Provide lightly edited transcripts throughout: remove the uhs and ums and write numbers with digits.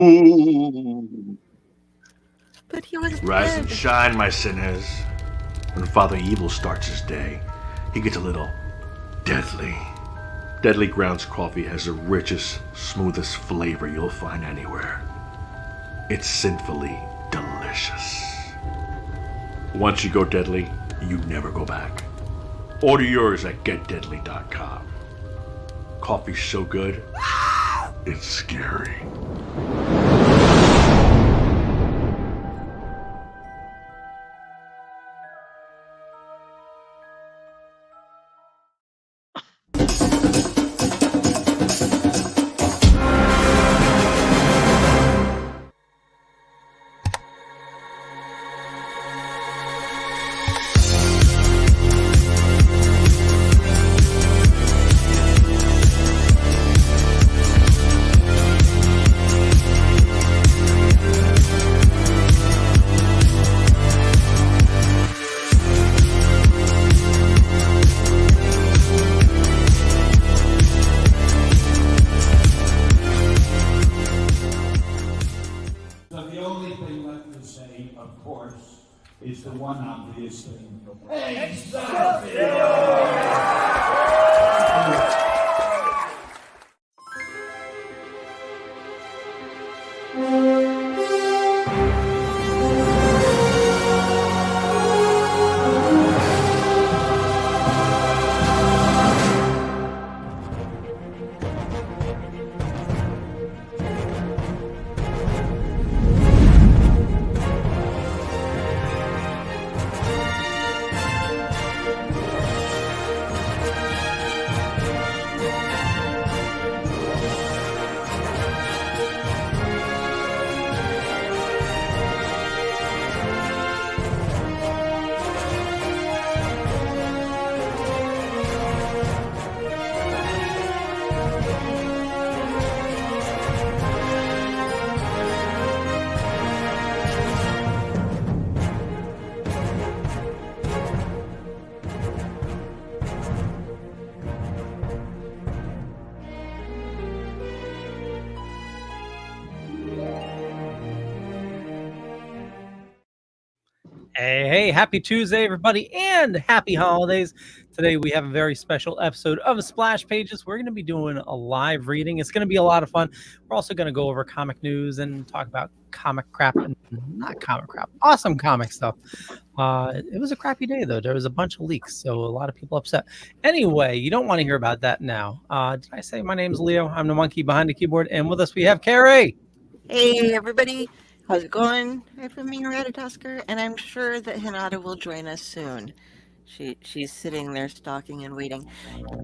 Ooh. But he was Rise dead. and shine, my sinners. When Father Evil starts his day, he gets a little deadly. Deadly Grounds coffee has the richest, smoothest flavor you'll find anywhere. It's sinfully delicious. Once you go deadly, you never go back. Order yours at getdeadly.com. Coffee's so good, it's scary. So the only thing left to say, of course, is the one obvious thing. Hey, happy Tuesday, everybody, and happy holidays. Today we have a very special episode of Splash Pages. We're going to be doing a live reading. It's going to be a lot of fun. We're also going to go over comic news and talk about comic crap and not comic crap, awesome comic stuff. It was a crappy day, though. There was a bunch of leaks, so a lot of people upset. Anyway, you don't want to hear about that now. Did I say my name's Leo? I'm the monkey behind the keyboard, and with us we have Carrie. Hey, everybody. How's it going? I'm from Ratatosker, and I'm sure that Hinata will join us soon. She's sitting there stalking and waiting.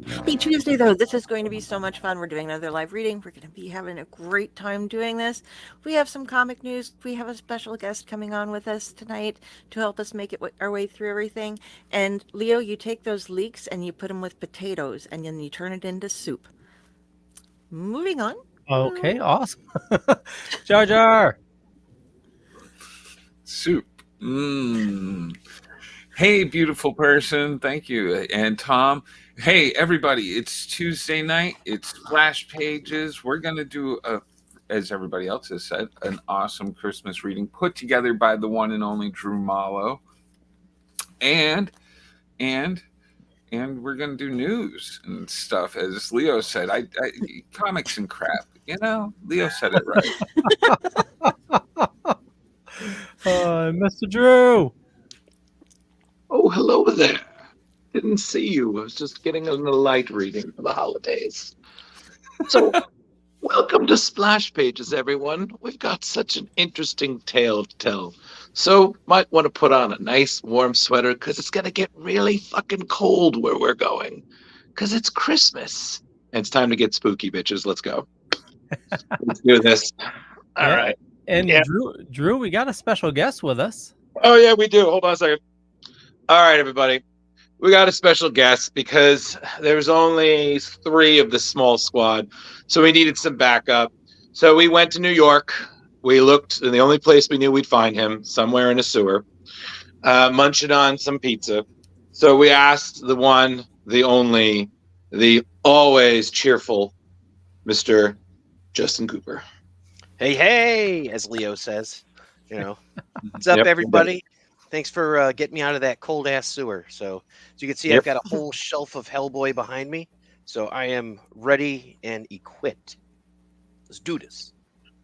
Happy Tuesday, though. This is going to be so much fun. We're doing another live reading. We're going to be having a great time doing this. We have some comic news. We have a special guest coming on with us tonight to help us make it our way through everything. And Leo, you take those leeks and you put them with potatoes, and then you turn it into soup. Moving on. Okay, awesome. Jar Jar. Soup. Hey, beautiful person. Thank you. And Tom. Hey, everybody. It's Tuesday night. It's Splash Pages. We're going to do, as everybody else has said, an awesome Christmas reading put together by the one and only Drew Mallow. And we're going to do news and stuff. As Leo said, I comics and crap. You know, Leo said it right. Mr. Drew. Oh, hello there. Didn't see you. I was just getting a little light reading for the holidays. So, welcome to Splash Pages, everyone. We've got such an interesting tale to tell. So, might want to put on a nice warm sweater because it's going to get really fucking cold where we're going. Because it's Christmas. And it's time to get spooky, bitches. Let's go. Let's do this. All right. And yeah. Drew, we got a special guest with us. Oh, yeah, we do. Hold on a second. All right, everybody. We got a special guest because there was only 3 of the small squad, so we needed some backup. So we went to New York. We looked, and the only place we knew we'd find him, somewhere in a sewer, munching on some pizza. So we asked the one, the only, the always cheerful Mr. Justin Cooper. Hey, hey, as Leo says. What's up, Yep. everybody? Thanks for getting me out of that cold ass sewer. So, as you can see, Yep. I've got a whole shelf of Hellboy behind me. So I am ready and equipped. Let's do this.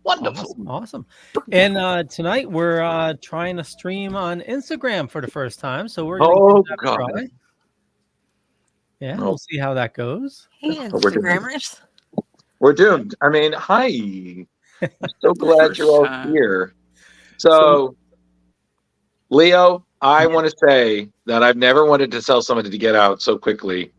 Wonderful. Awesome. And tonight we're trying to stream on Instagram for the first time, so we're gonna Oh give that a God. try. Yeah, Oh. we'll see how that goes. Hey, We're doing- Instagrammers. We're doomed. I mean, hi. I'm so glad you're all First time. here. So, Leo, I want to say that I've never wanted to tell somebody to get out so quickly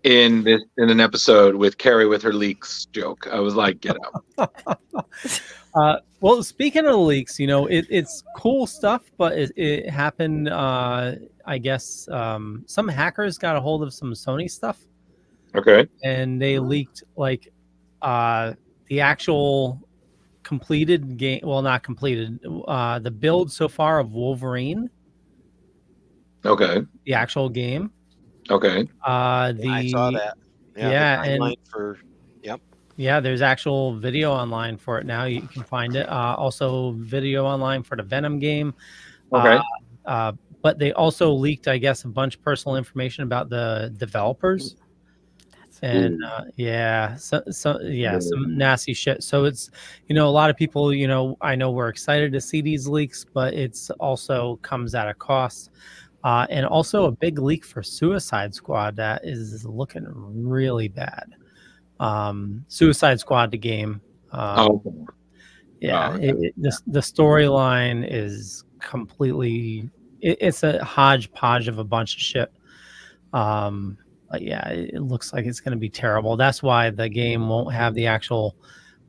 in an episode with Carrie with her leaks joke. I was like, get out. Well, speaking of leaks, it's cool stuff, but it happened. I guess some hackers got a hold of some Sony stuff, Okay. and they leaked the actual completed game. Well, not completed. The build so far of Wolverine, Okay. the actual game. Okay. I saw that. Yeah, the and timeline for yeah, there's actual video online for it now. You can find it. Also, video online for the Venom game. Okay. But they also leaked, I guess, a bunch of personal information about the developers. And some nasty shit. So it's, a lot of people, I know we're excited to see these leaks, but it's also comes at a cost. And also a big leak for Suicide Squad that is looking really bad. Suicide Squad, the game. Yeah, the storyline is completely. It's a hodgepodge of a bunch of shit. But yeah, it looks like it's going to be terrible. That's why the game won't have the actual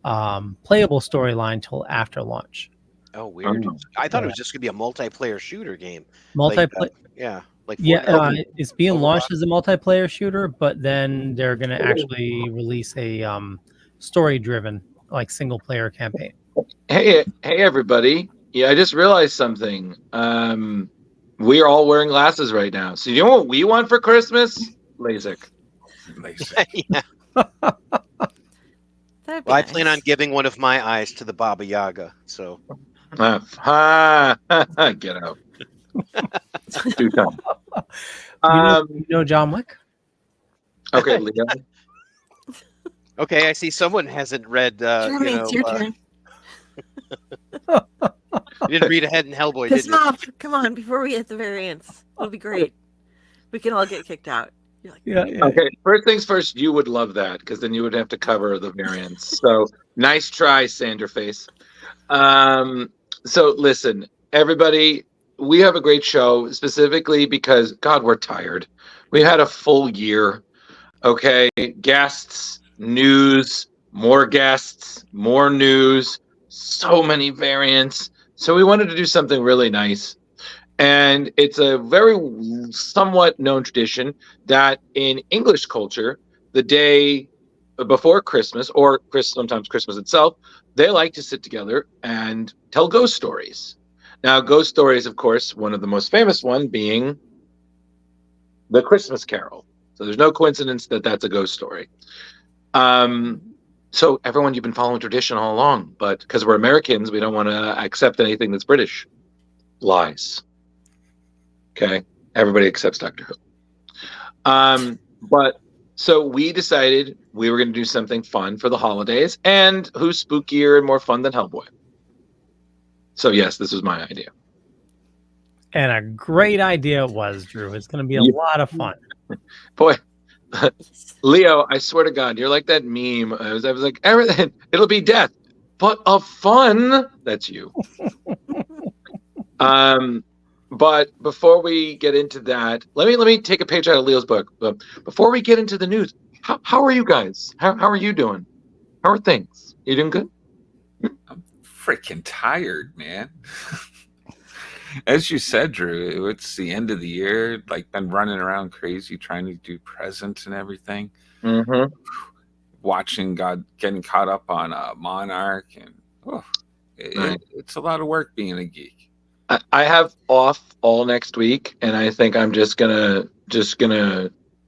playable storyline till after launch. Oh, weird. I thought it was just gonna be a multiplayer shooter game. Multiplayer. Fortnite. It's being Overwatch. launched as a multiplayer shooter, but then they're going to actually release a story-driven, single-player campaign. Hey, everybody! Yeah, I just realized something. We are all wearing glasses right now. So you know what we want for Christmas? LASIK. Yeah. That'd be Well, I nice. plan on giving one of my eyes to the Baba Yaga. So Get out. Do come. John Wick? Okay, Leo. okay, I see someone hasn't read. Jeremy, it's your turn. You didn't read ahead in Hellboy, Piss did him you? off. Come on, before we hit the variants. It'll be great. We can all get kicked out. You're like, Yeah. Okay, first things first, you would love that because then you would have to cover the variants. So nice try, Sanderface. So listen, everybody, we have a great show specifically because, God, we're tired. We had a full year. Okay, guests, news, more guests, more news, so many variants. So we wanted to do something really nice. And it's a very somewhat known tradition that in English culture, the day before Christmas, or sometimes Christmas itself, they like to sit together and tell ghost stories. Now, ghost stories, of course, one of the most famous one being The Christmas Carol. So there's no coincidence that that's a ghost story. So everyone, you've been following tradition all along, but because we're Americans, we don't want to accept anything that's British. Lies. Okay, everybody accepts Doctor Who. But so we decided we were going to do something fun for the holidays, and who's spookier and more fun than Hellboy? So yes, this was my idea. And a great idea it was, Drew. It's going to be a lot of fun. Boy, Leo, I swear to God, you're like that meme. I was like, everything, it'll be death, but of fun. That's you. But before we get into that, let me take a page out of Leo's book. Before we get into the news, how are you guys? How are you doing? How are things? You doing good? I'm freaking tired, man. As you said, Drew, it's the end of the year. Like, been running around crazy trying to do presents and everything. Mm-hmm. Watching getting caught up on Monarch, and it's a lot of work being a geek. I have off all next week, and I think I'm just gonna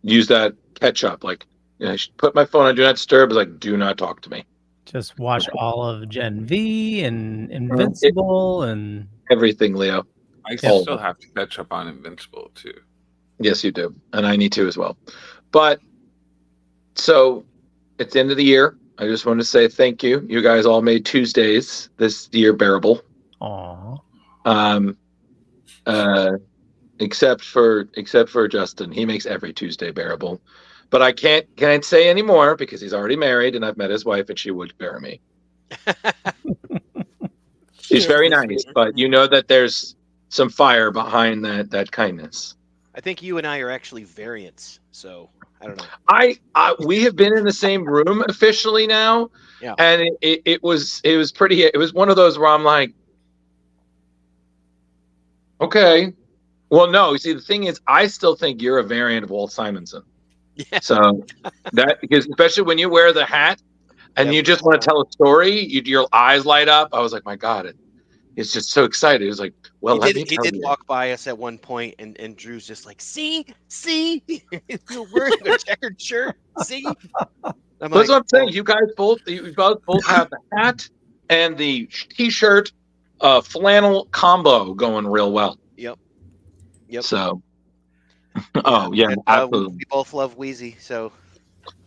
use that catch up. Like, I should put my phone on do not disturb. Like, do not talk to me. Just watch all of Gen V and Invincible and Everything, Leo. I All still of it. have to catch up on Invincible too. Yes, you do. And I need to as well. But so it's the end of the year. I just want to say thank you. You guys all made Tuesdays this year bearable. aw. Except for Justin. He makes every Tuesday bearable. But I can't say anymore because he's already married and I've met his wife and she would bear me. She She's is very the nice, sweetest. but you know that there's some fire behind that kindness. I think you and I are actually variants, so I don't know. We have been in the same room officially now, Yeah. and it was pretty. It was one of those where I'm like, okay, well, no. See, the thing is, I still think you're a variant of Walt Simonson. Yeah. So that because especially when you wear the hat and Yep. you just want to tell a story, your eyes light up. I was like, my God, it's just so excited. It was like, well, let me He tell did you. walk by us at one point, and Drew's just like, see, you're wearing a checkered shirt. See, I'm That's what I'm saying. "Oh, You guys both have the hat and the t-shirt, flannel combo going real well. Yep. So, oh yeah, And, absolutely. we both love Wheezy, so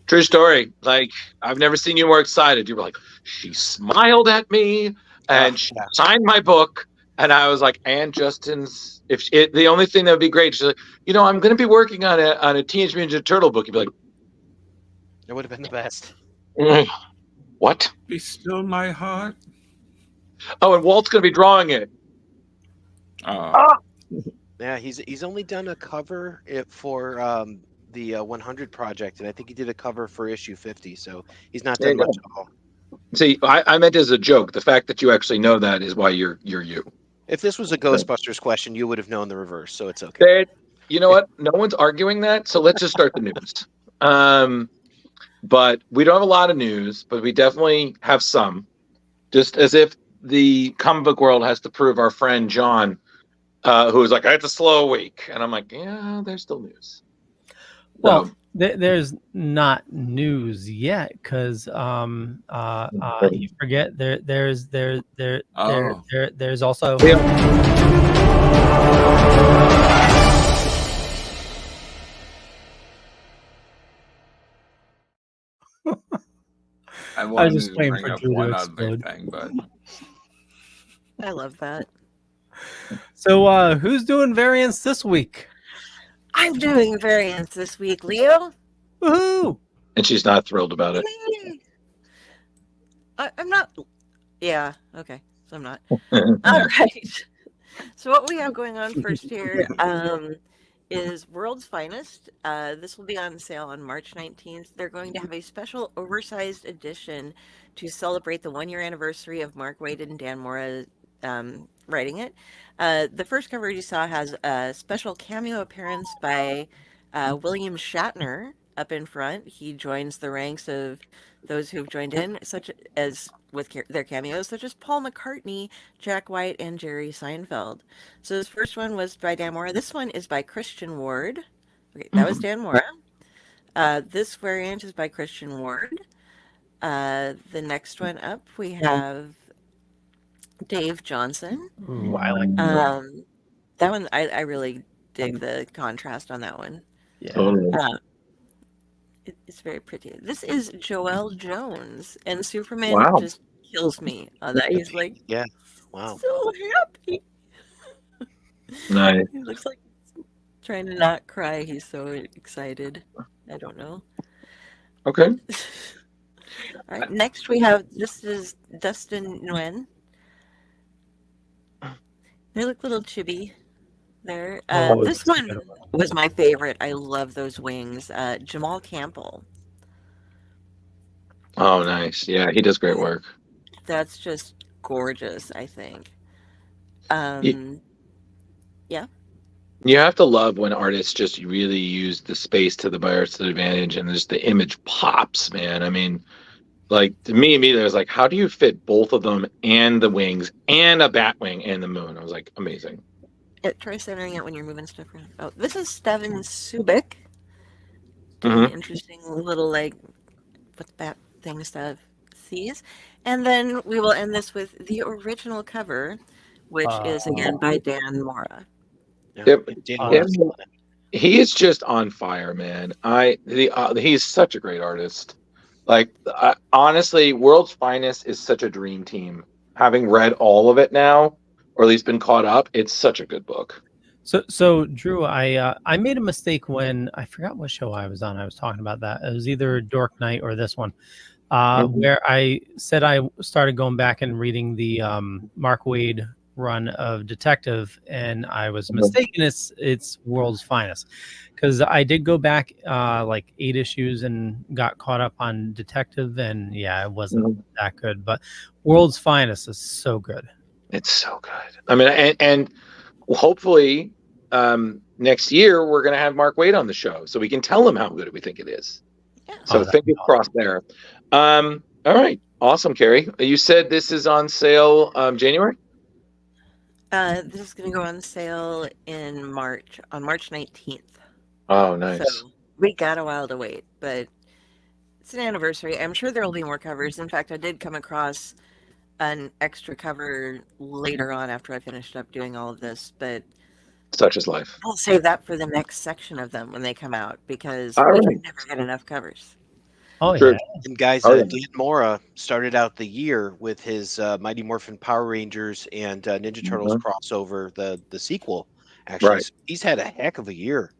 True story. Like I've never seen you more excited. You were like, she smiled at me and she yeah. signed my book, and I was like, and Justin's. The only thing that would be great, she's like, I'm going to be working on a Teenage Mutant Ninja Turtle book. You'd be like, it would have been the best. what? Be still my heart. Oh, and Walt's going to be drawing it. Yeah, he's only done a cover for the 100 project, and I think he did a cover for issue 50. So he's not There done you much at all. See, I meant as a joke. The fact that you actually know that is why you're you. If this was a Ghostbusters question, you would have known the reverse, so it's okay. You know what? No one's arguing that, so let's just start the news. But we don't have a lot of news, but we definitely have some. Just as if the comic book world has to prove our friend John, who was like, I had to slow a week. And I'm like, yeah, there's still news. Well, So, there's not news yet because you forget there's also I wanted just to waiting bring for up Drew to one other explode. thing, but I love that. So who's doing variants this week? I'm doing variants this week, Leo. Woohoo! and she's not thrilled about it. Yay. I'm not. Yeah, okay. So I'm not. All right. So what we have going on first here is World's Finest. This will be on sale on March 19th. They're going to have a special oversized edition to celebrate the 1-year anniversary of Mark Waid and Dan Mora writing it. The first cover you saw has a special cameo appearance by William Shatner up in front. He joins the ranks of those who've joined in, such as with their cameos, such as Paul McCartney, Jack White, and Jerry Seinfeld. So this first one was by Dan Mora. This one is by Christian Ward. Okay, that was Dan Mora. This variant is by Christian Ward. The next one up, we have Dave Johnson. Ooh, I like That one, I really dig the contrast on that one. yeah. Totally. It's very pretty. This is Joelle Jones, and Superman Wow. just kills me on that. He's like, Yeah. Wow. so happy. Nice. He looks like he's trying to not cry. He's so excited. I don't know. Okay. All right. Next, we have this is Dustin Nguyen. They look a little chibi there. This one was my favorite. I love those wings. Jamal Campbell. Oh, nice. Yeah, he does great work. That's just gorgeous, I think. Yeah. You have to love when artists just really use the space to the artist's advantage and just the image pops, man. I mean, like to me, immediately I was like, how do you fit both of them and the wings and a bat wing and the moon? I was like, amazing. Yeah, try centering it when you're moving stuff around. Oh, this is Steven Subic. Mhm. An interesting little like with bat thing stuff. parentheses. And then we will end this with the original cover, which is again by Dan Mora. Yep. Dan Uh, Morris. He is just on fire, man. He's such a great artist. Like, honestly, World's Finest is such a dream team. Having read all of it now, or at least been caught up, it's such a good book. So Drew, I made a mistake when I forgot what show I was on. I was talking about that. It was either Dork Knight or this one, where I said I started going back and reading the Mark Waid run of Detective, and I was mistaken. It's World's Finest, because I did go back like 8 issues and got caught up on Detective, and yeah, it wasn't that good. But World's Finest is so good. It's so good. I mean, and hopefully next year we're going to have Mark Waid on the show, so we can tell him how good we think it is. Yeah. So fingers crossed there. All right, awesome, Carrie. You said this is on sale January. This is going to go on sale in March, on March 19th. Oh, nice. So we got a while to wait, but it's an anniversary. I'm sure there will be more covers. In fact, I did come across an extra cover later on after I finished up doing all of this, but Such is life. I'll save that for the next section of them when they come out, because All we right. can never get enough covers. Oh Sure. yeah. And guys, Oh, yeah. Dan Mora started out the year with his Mighty Morphin Power Rangers and Ninja Turtles crossover, the sequel. Actually, Right. So he's had a heck of a year.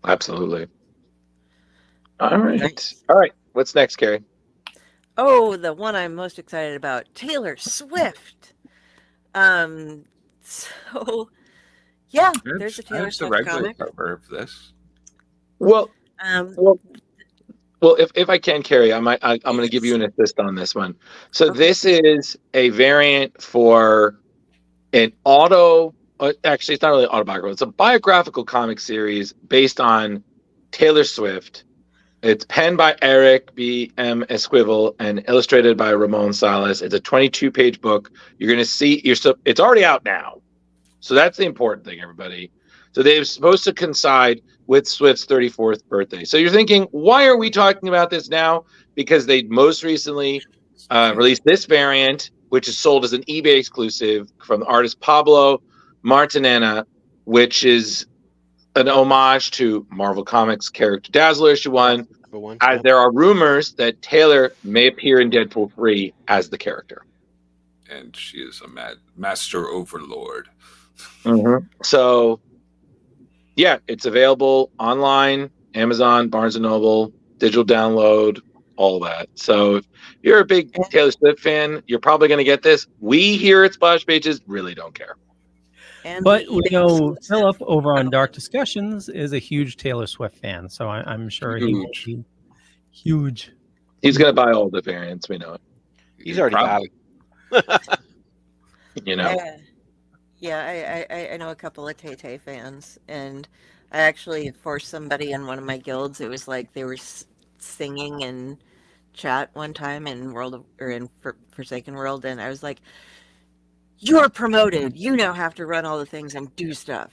Absolutely. All right. Nice. All right. What's next, Carrie? Oh, the one I'm most excited about, Taylor Swift. So yeah, there's a Taylor That's the Swift regular comic. cover of this. Well, Um, well, if I can, Carrie, I'm going to give you an assist on this one. So Okay. this is a variant for an actually, it's not really autobiographical. It's a biographical comic series based on Taylor Swift. It's penned by Eric B. M. Esquivel and illustrated by Ramon Salas. It's a 22-page book. You're going to see it's already out now. So that's the important thing, everybody. So they're supposed to coincide with Swift's 34th birthday. So you're thinking, why are we talking about this now? Because they most recently released this variant, which is sold as an eBay exclusive from the artist Pablo Martinena, which is an homage to Marvel Comics character Dazzler issue 1, Number one. as Yep. there are rumors that Taylor may appear in Deadpool 3 as the character. And she is a master overlord. So, yeah, it's available online, Amazon, Barnes & Noble, digital download, all that. So if you're a big Taylor Swift fan, you're probably going to get this. We here at Splash Pages really don't care. and But the we eBay know exclusive. Philip over on Dark Discussions is a huge Taylor Swift fan, so I'm sure he will Huge. be huge. He's going to buy all the variants. We know it. He's already got Probably. You know. Yeah, I know a couple of Tay-Tay fans, and I actually forced somebody in one of my guilds. It was like they were singing in chat one time in Forsaken World, and I was like, "You're promoted. You now have to run all the things and do stuff."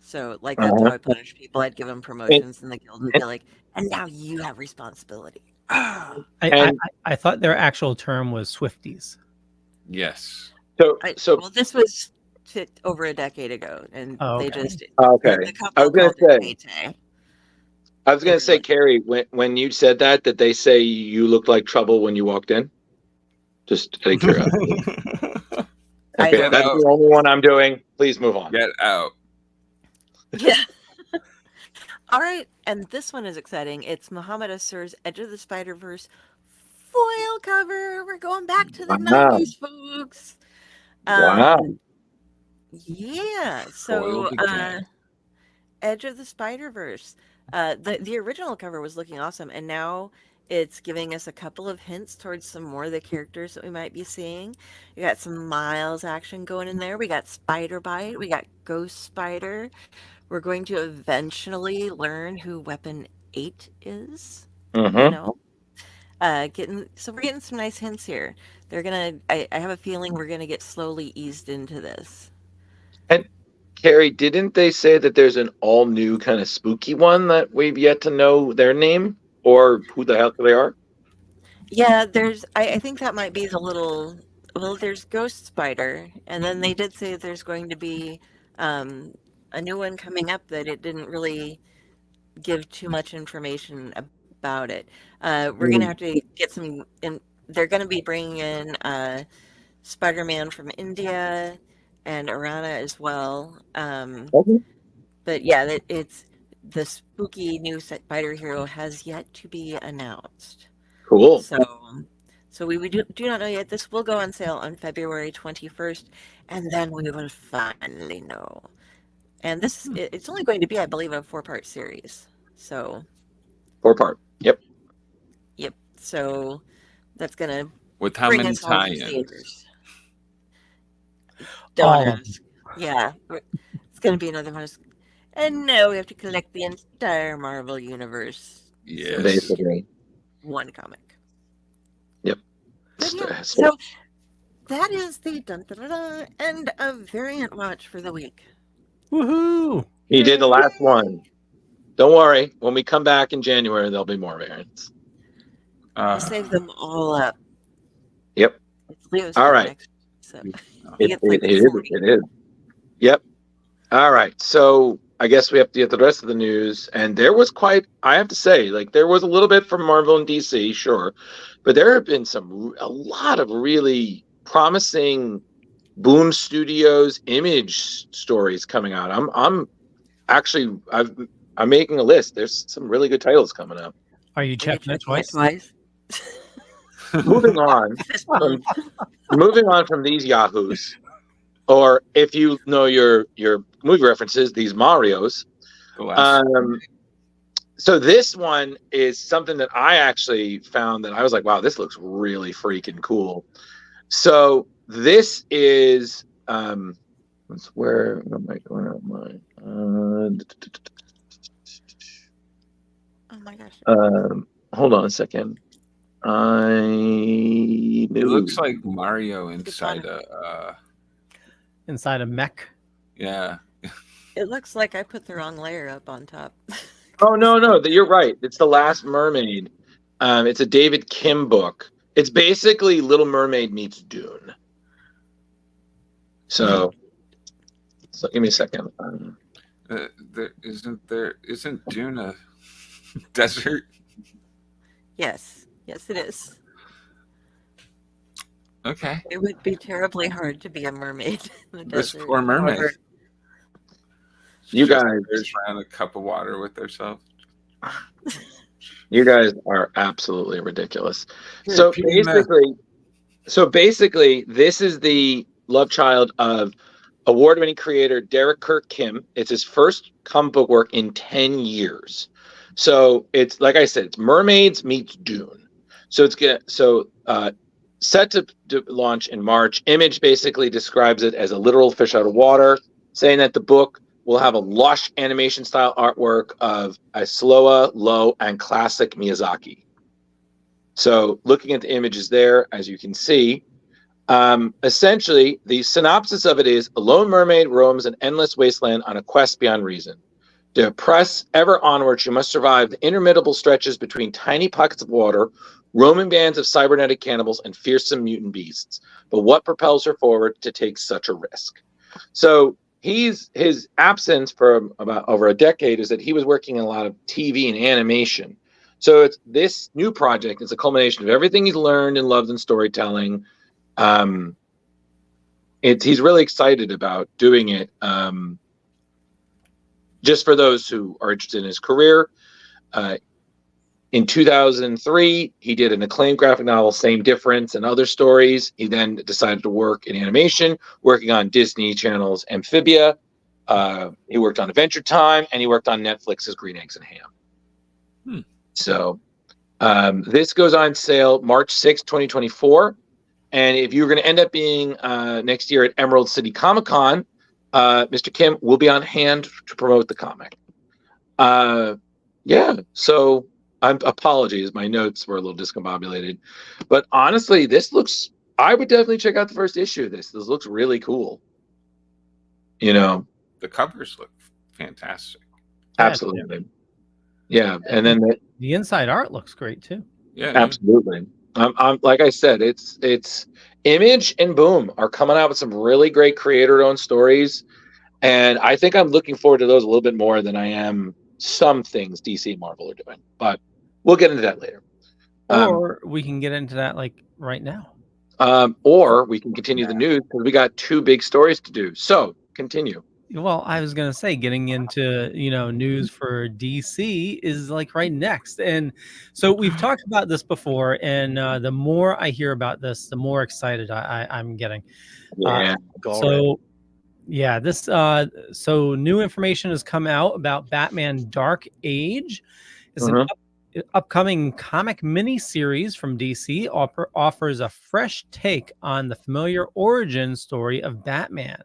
So, like, that's how I punish people. I'd give them promotions in the guild and be like, "And now you have responsibility." I thought their actual term was Swifties. Yes. Well, this was over a decade ago, and Oh, they okay. just Okay. the I couple was gonna called say- it Tay-Tay. I was going to say, Carrie, when you said that they say you looked like trouble when you walked in? Just out of curiosity. I Okay, don't that's know. the only one I'm doing. Please move on. Get out. Yeah. All right, and this one is exciting. It's Muhammad Assur's Edge of the Spider-Verse foil cover. We're going back to the Wow. 90s, folks. Wow. Yeah. So, Foiled again. Edge of the Spider-Verse. The original cover was looking awesome, and now it's giving us a couple of hints towards some more of the characters that we might be seeing. We got some Miles action going in there. We got Spider Bite. We got Ghost Spider. We're going to eventually learn who Weapon 8 is. Mm-hmm. You know, we're getting some nice hints here. I have a feeling we're gonna get slowly eased into this. Carrie, didn't they say that there's an all new kind of spooky one that we've yet to know their name or who the hell they are? Yeah, I think that might be the little, well, there's Ghost Spider, and then they did say there's going to be um, a new one coming up that it didn't really give too much information about it. We're gonna Mm. have to get some, and they're gonna be bringing in Spider-Man from India and Arana as well. Okay. But yeah, it's the spooky new spider hero has yet to be announced. Cool. So, we do not know yet. This will go on sale on February 21st, and then we will finally know. And it's only going to be, I believe, a 4-part series. So, 4-part. Yep. yep. So that's gonna With how bring many us all to tie-ins? theaters. Don't ask. Yeah, it's gonna be another one. And now we have to collect the entire Marvel universe. Yes. Basically. One comic. Yep. But yeah, So- so that is the end of Variant Watch for the week. Woohoo! He did the last one. Don't worry. When we come back in January, there'll be more variants. I'll save them all up. Yep. It's Leo's All turn right. next, so he gets like It is. 40. It is. Yep. All right. So I guess we have to get the rest of the news. And there was I have to say, like, there was a little bit from Marvel and DC, sure. But there have been a lot of really promising Boom Studios Image stories coming out. I'm making a list. There's some really good titles coming up. Are you checking it twice? Moving on. Moving on from these yahoos, or if you know your movie references, these Marios. The last So this one is something that I actually found that I was like, wow, this looks really freaking cool. So this is where am I? Oh my gosh. Hold on a second. It looks like Mario inside Inside a mech. yeah. It looks like I put the wrong layer up on top. Oh no, you're right. It's The Last Mermaid. It's a David Kim book. It's basically Little Mermaid meets Dune. So give me a second. Isn't Dune a desert? Yes, it is. Okay. It would be terribly hard to be a mermaid in the This desert. poor mermaid. Or- You Just guys- goes around a cup of water with herself. You guys are absolutely ridiculous. Here, So pee in basically, this is the love child of award-winning creator Derek Kirk Kim. It's his first comic book work in 10 years. So it's, like I said, it's Mermaids meets Dune. So it's set to launch in March. Image basically describes it as a literal fish out of water, saying that the book will have a lush animation style artwork of a slow, low, and classic Miyazaki. So looking at the images there, as you can see, essentially the synopsis of it is: a lone mermaid roams an endless wasteland on a quest beyond reason. To press ever onward, she must survive the interminable stretches between tiny pockets of water, roaming bands of cybernetic cannibals, and fearsome mutant beasts. But what propels her forward to take such a risk? So his absence for about over a decade is that he was working in a lot of TV and animation. So it's this new project is a culmination of everything he's learned and loved in storytelling. He's really excited about doing it. Just for those who are interested in his career, in 2003, he did an acclaimed graphic novel, Same Difference, and other stories. He then decided to work in animation, working on Disney Channel's Amphibia. He worked on Adventure Time, and he worked on Netflix's Green Eggs and Ham. So this goes on sale March 6, 2024. And if you're going to end up being next year at Emerald City Comic Con, Mr. Kim will be on hand to promote the comic. So apologies, my notes were a little discombobulated, but honestly, I would definitely check out the first issue of this. This looks really cool. The covers look fantastic. Absolutely. Yeah. And then the inside art looks great too. Yeah. Absolutely. I'm like I said, it's Image and Boom are coming out with some really great creator-owned stories, and I think I'm looking forward to those a little bit more than I am some things DC and Marvel are doing. But we'll get into that later. Or we can get into that like right now. Or we can continue the news because we got 2 big stories to do. So continue. Well, I was gonna say getting into news for DC is like right next, and so we've talked about this before, and the more I hear about this, the more excited I'm getting. Yeah. So yeah, this so new information has come out about Batman Dark Age. It's an upcoming comic mini series from DC offers a fresh take on the familiar origin story of Batman.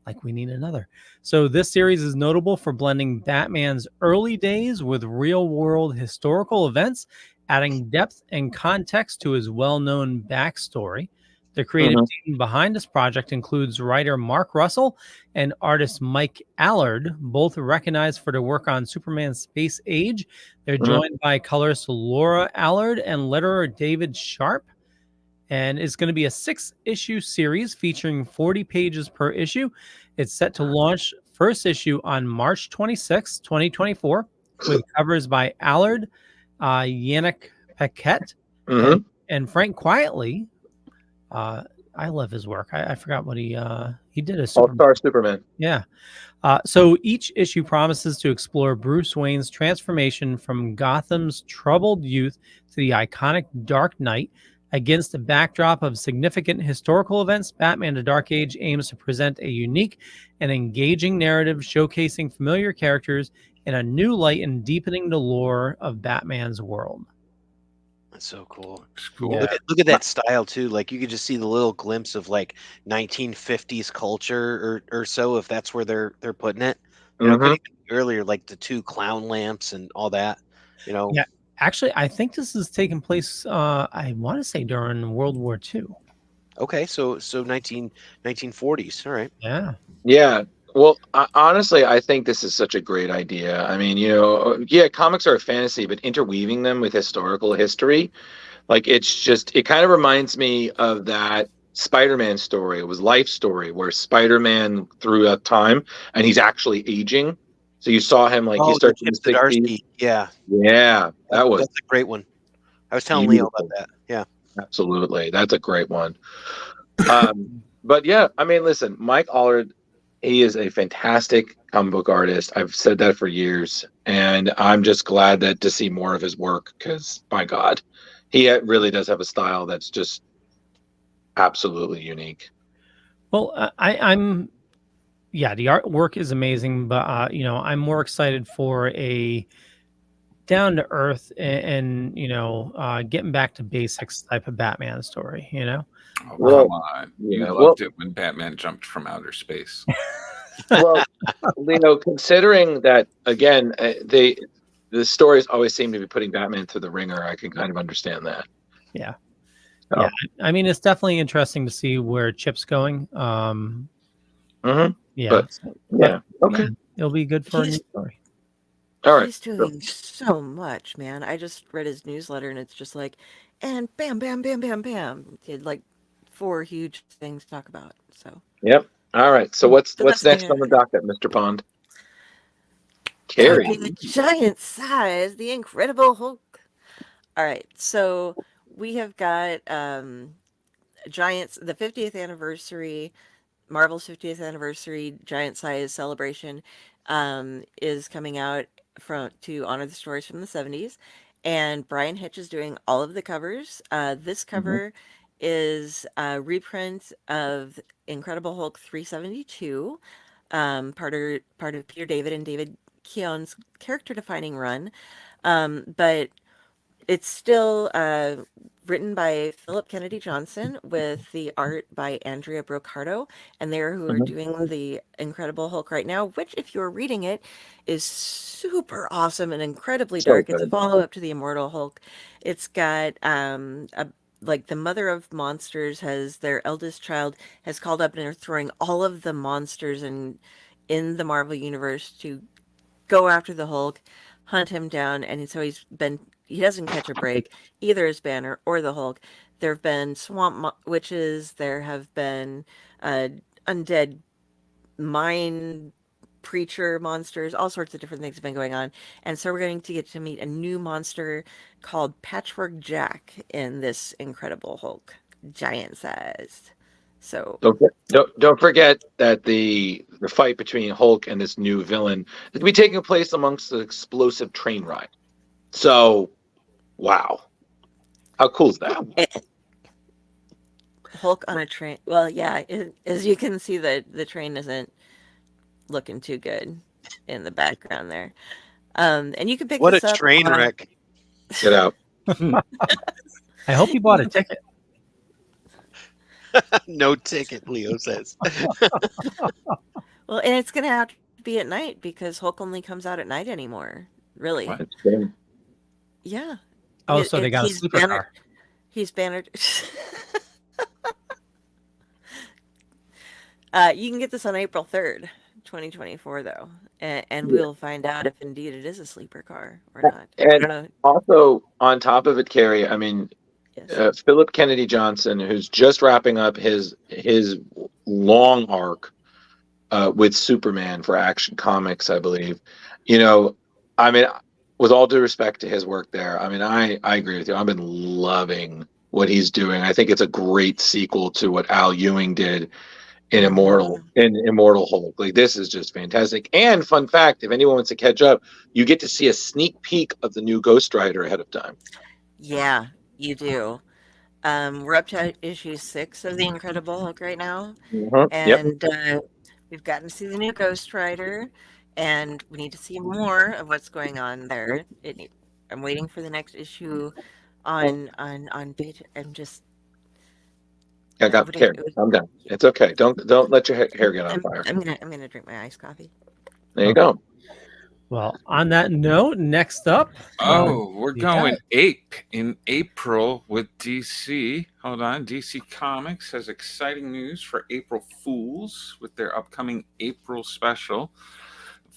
Like we need another. So this series is notable for blending Batman's early days with real-world historical events, adding depth and context to his well-known backstory. The creative team behind this project includes writer Mark Russell and artist Mike Allard, both recognized for their work on Superman Space Age. They're joined by colorist Laura Allard and letterer David Sharp. And it's going to be a 6-issue series featuring 40 pages per issue. It's set to launch first issue on March 26, 2024, with covers by Allard, Yannick Paquette, and Frank Quietly. I love his work. I forgot what he did. All-Star Superman. Yeah. So each issue promises to explore Bruce Wayne's transformation from Gotham's troubled youth to the iconic Dark Knight. Against a backdrop of significant historical events, Batman: The Dark Age aims to present a unique and engaging narrative showcasing familiar characters in a new light and deepening the lore of Batman's world. That's so cool. It's cool. Yeah. Look at that style too. Like you could just see the little glimpse of like 1950s culture or so, if that's where they're putting it. You know, couldn't even be earlier, like the 2 clown lamps and all that. You know. Yeah. Actually, I think this is taking place, I want to say during World War II. Okay, so 1940s. All right. Yeah. Yeah. Well, honestly, I think this is such a great idea. I mean, comics are a fantasy, but interweaving them with historical history, like it kind of reminds me of that Spider-Man story. It was Life Story, where Spider-Man through a time and he's actually aging. So you saw him like he starts in the 60s. Yeah. Yeah, that's a great one. I was telling Leo about that. Yeah. Absolutely. That's a great one. But yeah, I mean, listen, Mike Allard, he is a fantastic comic book artist. I've said that for years, and I'm just glad to see more of his work because, by God, he really does have a style that's just absolutely unique. Well, I'm yeah, the artwork is amazing, but I'm more excited for a down to earth and getting back to basics type of Batman story. Oh, come on. You loved it when Batman jumped from outer space. Well, Leo, considering that again, the stories always seem to be putting Batman through the ringer, I can kind of understand that. Yeah. Yeah. I mean, it's definitely interesting to see where Chip's going. Yeah. Okay. It'll be good for a new story. All right. He's doing so much, man. I just read his newsletter and it's just like, and bam, bam, bam, bam, bam. He had like 4 huge things to talk about. So. Yep. All right. So what's next on the docket, Mr. Pond? Carrie. The giant size, the Incredible Hulk. All right. So we have got Giants, the 50th anniversary, Marvel's 50th anniversary giant size celebration is coming out to honor the stories from the 70s, and Brian Hitch is doing all of the covers. This cover is a reprint of Incredible Hulk 372, part of Peter David and David Keown's character defining run, but it's still written by Philip Kennedy Johnson with the art by Andrea Brocardo, and they're who are doing the Incredible Hulk right now, which, if you're reading it, is super awesome and incredibly dark. It's a follow-up to the Immortal Hulk. It's got like the mother of monsters has their eldest child has called up and they're throwing all of the monsters in the Marvel universe to go after the Hulk, hunt him down, and so he's been he doesn't catch a break. Either as Banner or the Hulk. There have been witches. There have been undead mine preacher monsters. All sorts of different things have been going on. And so we're going to get to meet a new monster called Patchwork Jack in this Incredible Hulk, giant sized. So Don't forget that the fight between Hulk and this new villain is going to be taking place amongst the explosive train ride. So, wow, how cool is that? Hulk on a train. Well, yeah, as you can see, the train isn't looking too good in the background there. And you can pick What a this up train on- wreck. Get out. I hope you bought a ticket. No ticket, Leo says. Well, and it's going to have to be at night because Hulk only comes out at night anymore. Really? What? It's been- Yeah. Oh, so they got a he's sleeper car. He's bannered. You can get this on April 3rd, 2024, though. And we'll find out if indeed it is a sleeper car or not. I And don't know. also, on top of it, Carrie, I mean, Yes. Philip Kennedy Johnson, who's just wrapping up his long arc with Superman for Action Comics, I believe. You know, I mean, with all due respect to his work there, I mean, I agree with you. I've been loving what he's doing. I think it's a great sequel to what Al Ewing did in Immortal Hulk. Like, this is just fantastic. And fun fact, if anyone wants to catch up, you get to see a sneak peek of the new Ghost Rider ahead of time. Yeah, you do. We're up to issue 6 of The Incredible Hulk right now. Yep. And we've gotten to see the new Ghost Rider, and we need to see more of what's going on there. I'm waiting for the next issue on page. I'm just I got Carrie. I'm done. It's okay. Don't let your hair get on I'm fire. gonna drink my iced coffee. There you go. Well, on that note, next up. We're you going got ape in April with DC. Hold on. DC Comics has exciting news for April Fools with their upcoming April special.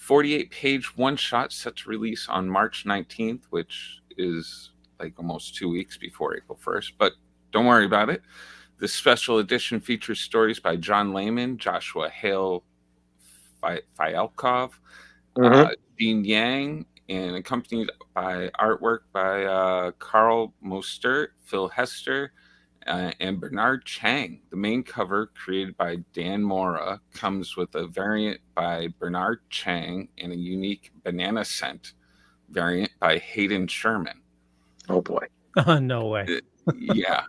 48-page one-shot set to release on March 19th, which is like almost 2 weeks before April 1st. But don't worry about it. This special edition features stories by John Layman, Joshua Hale Fialkov, Dean Yang, and accompanied by artwork by Carl Mostert, Phil Hester, and Bernard Chang. The main cover, created by Dan Mora, comes with a variant by Bernard Chang and a unique banana scent variant by Hayden Sherman. Oh boy. Oh, no way. Yeah.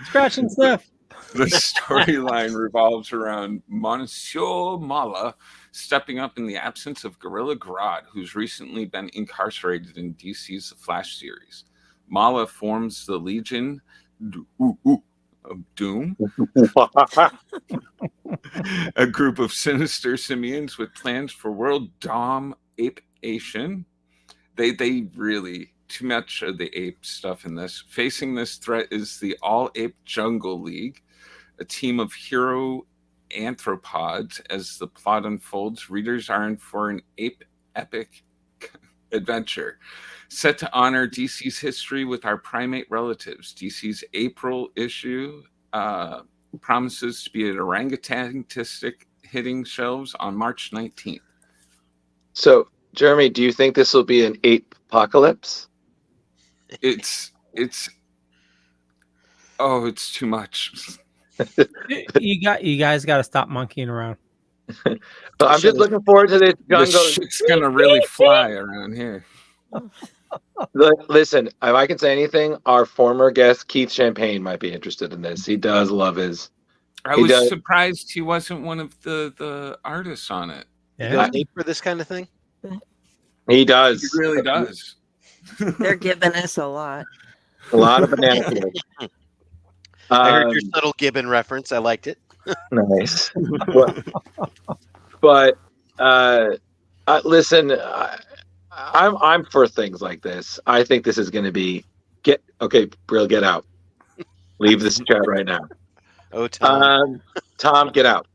Scratch and sniff. The storyline revolves around Monsieur Mala stepping up in the absence of Gorilla Grodd, who's recently been incarcerated in DC's The Flash series. Mala forms the Legion of Doom, a group of sinister simians with plans for world domination. They really... too much of the ape stuff in this. Facing this threat is the All-Ape Jungle League, a team of hero anthropods. As the plot unfolds, readers are in for an ape epic adventure set to honor DC's history with our primate relatives. DC's April issue promises to be an orangutan-tistic hitting shelves on March 19th. So, Jeremy, do you think this will be an ape apocalypse? It's too much. You guys got to stop monkeying around. But I'm just looking forward to this The jungle. shit's gonna really fly around here. Listen, if I can say anything, our former guest Keith Champagne might be interested in this. He does love his. I He was does. surprised he wasn't one of the artists on it. You Yeah. got ape for this kind of thing? He does. He really does. They're giving us a lot. A lot of banana peels. I heard your subtle Gibbon reference. I liked it. Nice. but listen, I'm for things like this. I think this is going to be Brill, get out. Leave this chat right now. Oh, Tom. Tom, get out.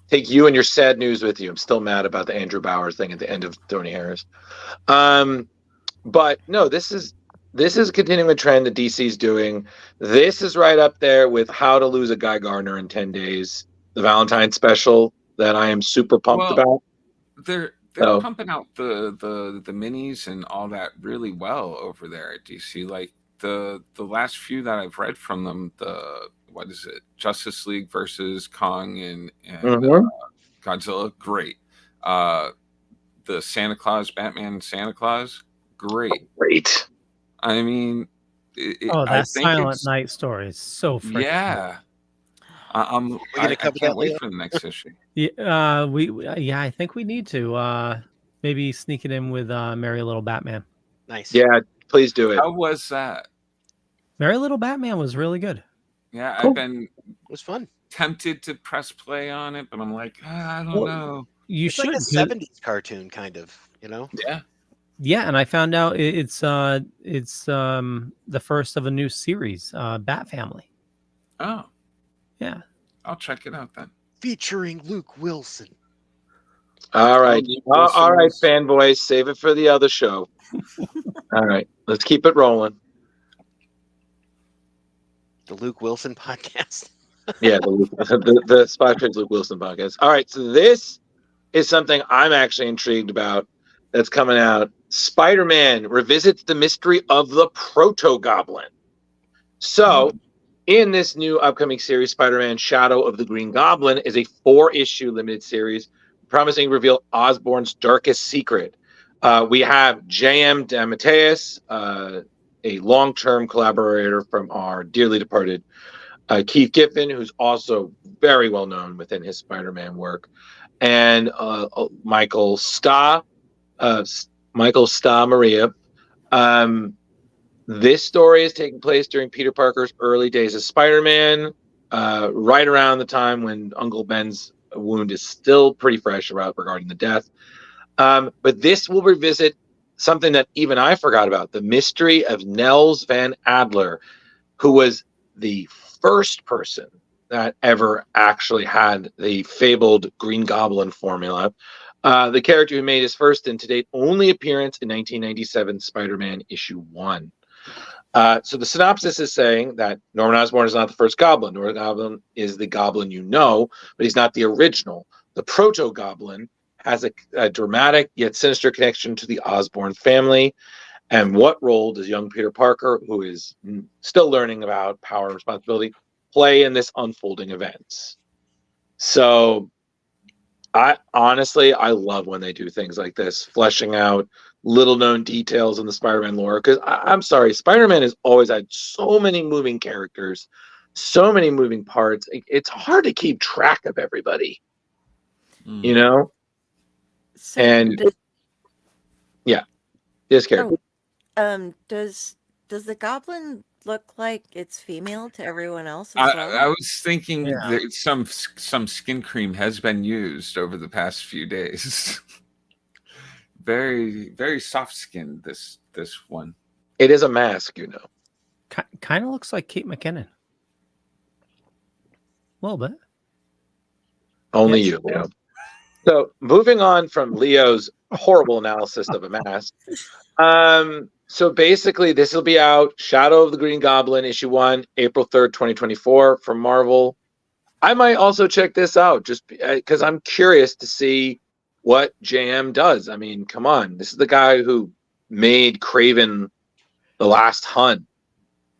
Take you and your sad news with you. I'm still mad about the Andrew Bauer thing at the end of Tony Harris. But no, this is continuing a trend that DC's doing. This is right up there with How to Lose a Guy Gardner in 10 Days, the Valentine special that I am super pumped Well, about. They're So, pumping out the minis and all that really well over there at DC. Like the last few that I've read from them, what is it? Justice League versus Kong and mhm. Godzilla, great. The Santa Claus, Batman Santa Claus, great. Great. I mean, Oh, I that think Silent it's Night story is so freaking yeah. We're gonna I cover can't that wait later. for the next issue. Yeah, yeah, I think we need to maybe sneak it in with Merry Little Batman. Nice. Yeah, please do it. How was that? Merry Little Batman was really good. Yeah, Cool. I've been It was fun. tempted to press play on it, but I'm like, I don't Well, know. You It's should. like a 'Cause- 70s cartoon, kind of, you know? Yeah. yeah, and I found out it's the first of a new series, Bat Family. Oh, Yeah. I'll check it out then. Featuring Luke Wilson. All right. Luke All right, Wilson's- fanboys, save it for the other show. All right, let's keep it rolling. The Luke Wilson podcast. Yeah, the Splash Page Luke Wilson podcast. All right, so this is something I'm actually intrigued about that's coming out. Spider-Man revisits the mystery of the Proto-Goblin. So, in this new upcoming series, Spider-Man Shadow of the Green Goblin is a 4-issue limited series promising to reveal Osborn's darkest secret. We have J.M. DeMatteis, a long-term collaborator from our dearly departed Keith Giffen, who's also very well known within his Spider-Man work, and Michael Sta Maria. This story is taking place during Peter Parker's early days as Spider-Man, right around the time when Uncle Ben's wound is still pretty fresh regarding the death. But this will revisit something that even I forgot about, the mystery of Nels Van Adler, who was the first person that ever actually had the fabled Green Goblin formula. The character who made his first and to date only appearance in 1997 Spider-Man issue 1. So the synopsis is saying that Norman Osborn is not the first Goblin. Norman Goblin is the Goblin you know, but he's not the original. The Proto-Goblin has a dramatic yet sinister connection to the Osborn family. And what role does young Peter Parker, who is still learning about power and responsibility, play in this unfolding events? So I love when they do things like this, fleshing out little known details in the Spider-Man lore. Because I'm sorry, Spider-Man has always had so many moving characters, so many moving parts. It's hard to keep track of everybody, you know? So And yeah, this character. does the goblin look like it's female to everyone else as well? I was thinking Yeah. that some skin cream has been used over the past few days. Very, very soft skinned this one. It is a mask, you know. Kind of looks like Kate McKinnon. A little bit. Only Yes. you, Leo. So moving on from Leo's horrible analysis of a mask. So basically this will be out, Shadow of the Green Goblin, issue 1, April 3rd, 2024 from Marvel. I might also check this out just because I'm curious to see what JM does. I mean, come on. This is the guy who made Kraven the Last Hunt,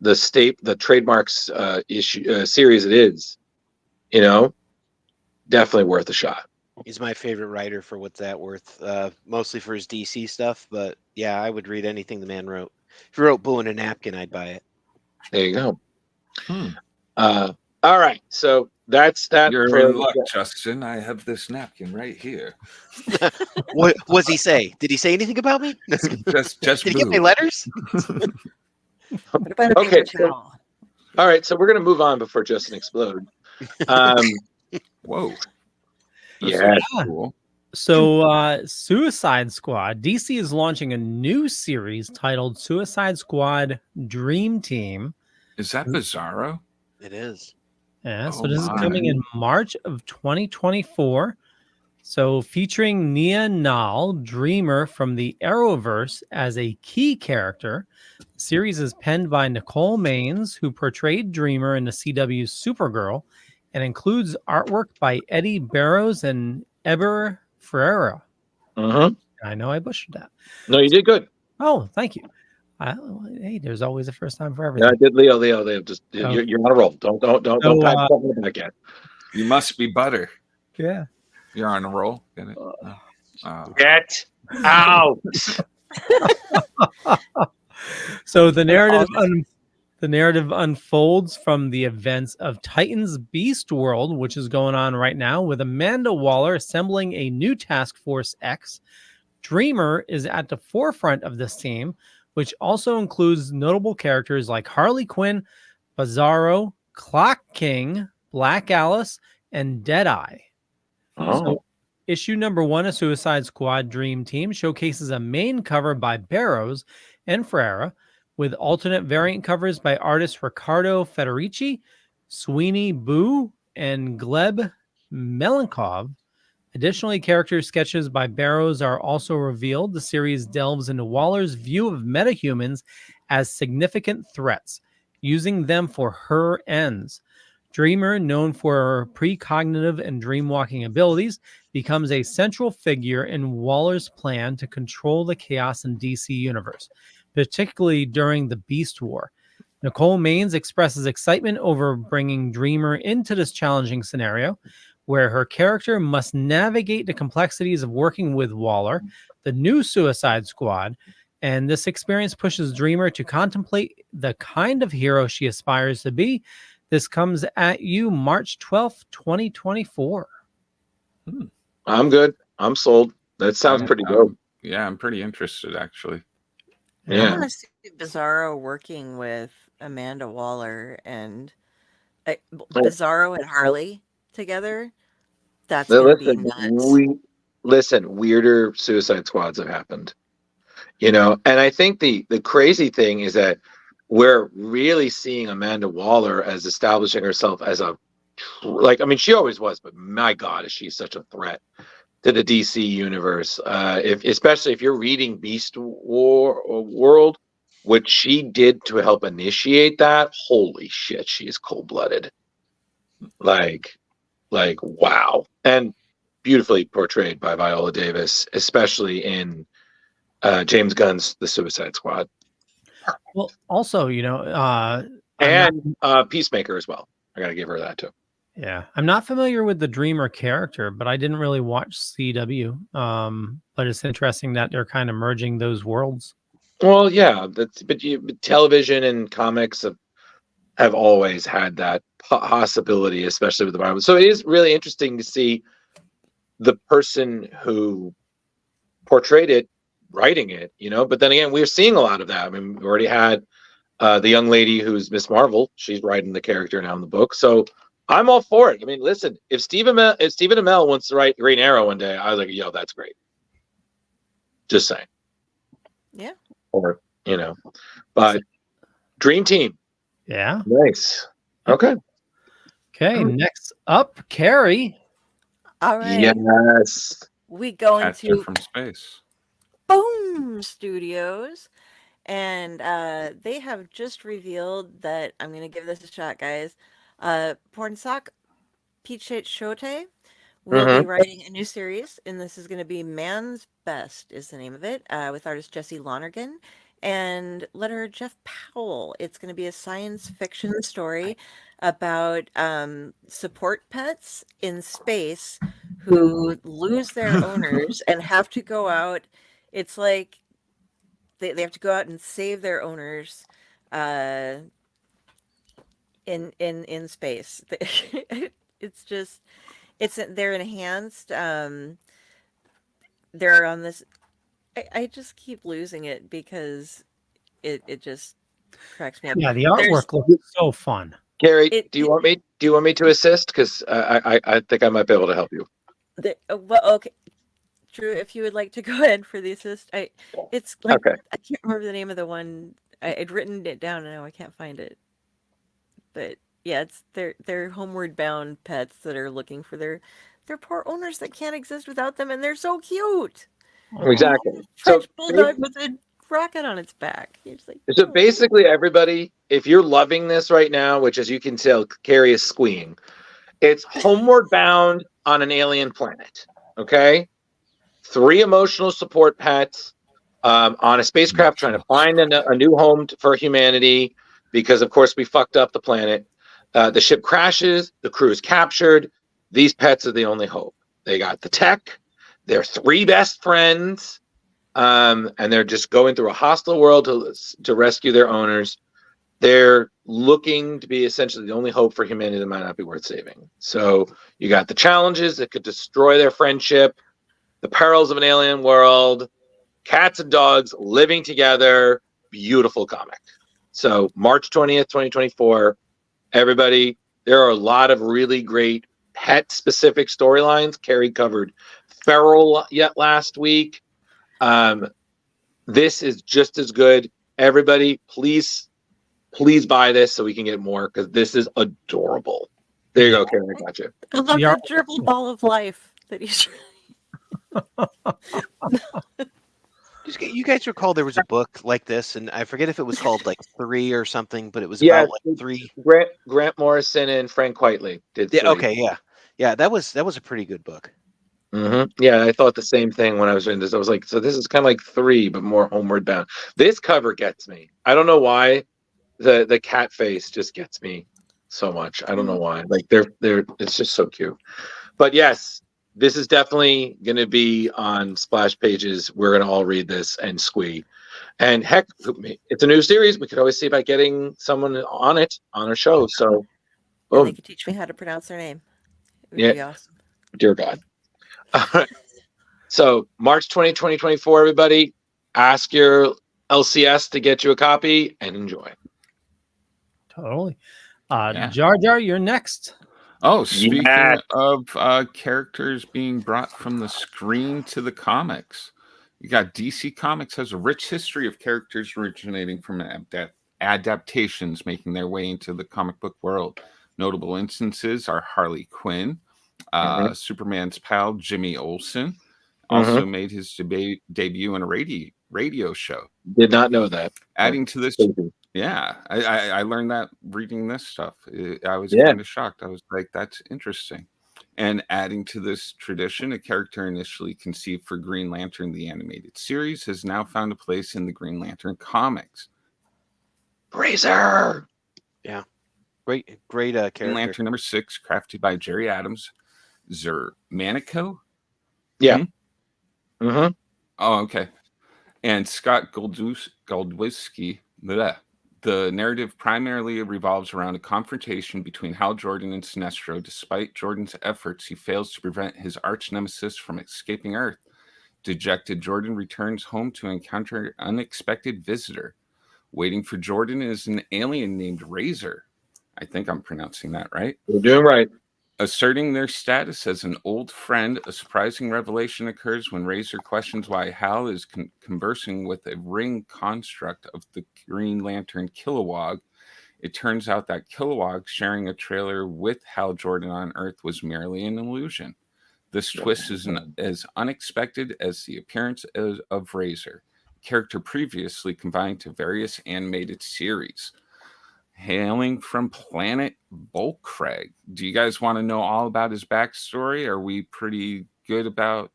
the trademarks issue series it is. You know, definitely worth a shot. He's my favorite writer for what's that worth, mostly for his DC stuff. But yeah, I would read anything the man wrote. If he wrote Boo in a Napkin, I'd buy it. There you go. All right. So that's that. You're for- in luck, Justin. I have this napkin right here. What was he say? Did he say anything about me? Just Did he get Boo. my letters? What about a Okay, paper so- towel? All right. So we're going to move on before Justin explodes. Whoa. Yeah. Cool. So, Suicide Squad. DC is launching a new series titled Suicide Squad Dream Team. Is that Bizarro? It is. Yeah, so Oh this is my. coming in March of 2024. So featuring Nia Nal, Dreamer from the Arrowverse, as a key character. The series is penned by Nicole Maines, who portrayed Dreamer in the CW's Supergirl, and includes artwork by Eddie Barrows and Eber Ferreira. I know I butchered that. No, you did good. Oh, thank you. Hey, there's always a first time for Yeah, everything. I did, Leo. Just you're on a roll. Don't pat yourself on the back yet. You must be butter. Yeah. You're on a roll. Get it? Get out. So the narrative unfolds from the events of Titan's Beast World, which is going on right now, with Amanda Waller assembling a new Task Force X. Dreamer is at the forefront of this team, which also includes notable characters like Harley Quinn, Bizarro, Clock King, Black Alice, and Deadeye. So, issue number 1 of Suicide Squad Dream Team showcases a main cover by Barrows and Ferreira, with alternate variant covers by artists Riccardo Federici, Sweeney Boo, and Gleb Melenkov. Additionally, character sketches by Barrows are also revealed. The series delves into Waller's view of metahumans as significant threats, using them for her ends. Dreamer, known for her precognitive and dreamwalking abilities, becomes a central figure in Waller's plan to control the chaos in DC Universe, particularly during the Beast War. Nicole Maines expresses excitement over bringing Dreamer into this challenging scenario, where her character must navigate the complexities of working with Waller, the new Suicide Squad, and this experience pushes Dreamer to contemplate the kind of hero she aspires to be. This comes at you March 12th, 2024. I'm good. I'm sold. That sounds pretty dope. Yeah, I'm pretty interested, actually. I want to see Bizarro working with Amanda Waller and Bizarro and Harley together. That's going to be nuts. Listen, weirder Suicide Squads have happened. And I think the crazy thing is that we're really seeing Amanda Waller as establishing herself as she always was, but my God, is she such a threat to the DC universe? Especially if you're reading Beast World, what she did to help initiate that, holy shit, she is cold-blooded. Like wow, and beautifully portrayed by Viola Davis, especially in James Gunn's The Suicide Squad. Well, also, and Peacemaker as well. I got to give her that too. Yeah, I'm not familiar with the Dreamer character, but I didn't really watch CW. But it's interesting that they're kind of merging those worlds. Well, yeah, but television and comics have always had that possibility, especially with the Bible. So it is really interesting to see the person who portrayed it writing it, but then again, we're seeing a lot of that. I mean, we already had the young lady who's Miss Marvel. She's writing the character now in the book. So I'm all for it. I mean, listen, if Stephen Amell wants to write Green Arrow one day, I was like, yo, that's great. Just saying. Yeah. Or, but Dream Team. Yeah. Nice. Okay. Next up, Carrie. All right. Yes. We go into from space. Boom Studios, and they have just revealed that I'm going to give this a shot, guys. Pornsak Pichetshote will be writing a new series, and this is going to be Man's Best is the name of it, with artist Jesse Lonergan and letterer Jeff Powell. It's going to be a science fiction story about support pets in space who lose their owners and have to go out. It's like they have to go out and save their owners in space. They're enhanced. They're on this. I just keep losing it because it just cracks me up. Yeah, the artwork looks so fun. Gary, do you want me to assist? Because I think I might be able to help you. Well, okay. Drew, if you would like to go ahead for the assist, it's like okay. I can't remember the name of the one. I'd written it down and now I can't find it. But Yeah, it's they're homeward bound pets that are looking for their poor owners that can't exist without them, and they're so cute. Aw. Exactly. French bulldog with a rocket on its back. You're just like, So oh. basically, everybody, if you're loving this right now, which as you can tell, Carrie is squeeing, it's Homeward Bound on an alien planet. Okay, 3 emotional support pets on a spacecraft trying to find a new home for humanity because, of course, we fucked up the planet. The ship crashes. The crew is captured. These pets are the only hope. They got the tech. They're 3 best friends. And they're just going through a hostile world to rescue their owners. They're looking to be essentially the only hope for humanity that might not be worth saving. So you got the challenges that could destroy their friendship, the perils of an alien world, cats and dogs living together. Beautiful comic. So March 20th, 2024. Everybody, there are a lot of really great pet-specific storylines. Carrie covered Feral yet last week. This is just as good. Everybody, please buy this so we can get more because this is adorable. There you go, Karen. I got you. I love The art- that dribble ball of life that he's. You guys recall there was a book like this, and I forget if it was called like 3 or something, but it was Yeah, about like 3. Grant Morrison and Frank Whiteley did. Yeah, 3. okay, yeah. That was a pretty good book. Yeah, I thought the same thing when I was reading this. I was like, so this is kind of like 3, but more homeward bound. This cover gets me. I don't know why. The cat face just gets me so much. I don't know why. Like they're it's just so cute. But yes, this is definitely going to be on splash pages. We're going to all read this and squee. And heck, it's a new series. We could always see about getting someone on it on our show. So, And they could teach me how to pronounce their name. It would be awesome. Dear God. All right. So March 20, 2024, everybody, ask your LCS to get you a copy and enjoy. Totally. Jar Jar, you're next. Oh, speaking of characters being brought from the screen to the comics, you got DC Comics has a rich history of characters originating from adaptations making their way into the comic book world. Notable instances are Harley Quinn, Superman's pal Jimmy Olsen, also made his debut in a radio show. Did not know that. Adding to this, I learned that reading this stuff. I was kind of shocked. I was like, that's interesting. And adding to this tradition, a character initially conceived for Green Lantern, the animated series, has now found a place in the Green Lantern comics. Razor! Yeah. Great character. Green Lantern number 6, crafted by Jerry Adams. Manico? Yeah. Oh, okay. And Scott Goldwiski. The narrative primarily revolves around a confrontation between Hal Jordan and Sinestro. Despite Jordan's efforts, he fails to prevent his arch nemesis from escaping Earth. Dejected, Jordan returns home to encounter an unexpected visitor. Waiting for Jordan is an alien named Razor. I think I'm pronouncing that right. You're doing right. Asserting their status as an old friend, a surprising revelation occurs when Razor questions why Hal is conversing with a ring construct of the Green Lantern Kilowog. It turns out that Kilowog sharing a trailer with Hal Jordan on Earth was merely an illusion. This twist is as unexpected as the appearance of Razor, a character previously combined to various animated series. Hailing from planet Volcrag. Do you guys want to know all about his backstory? Are we pretty good about?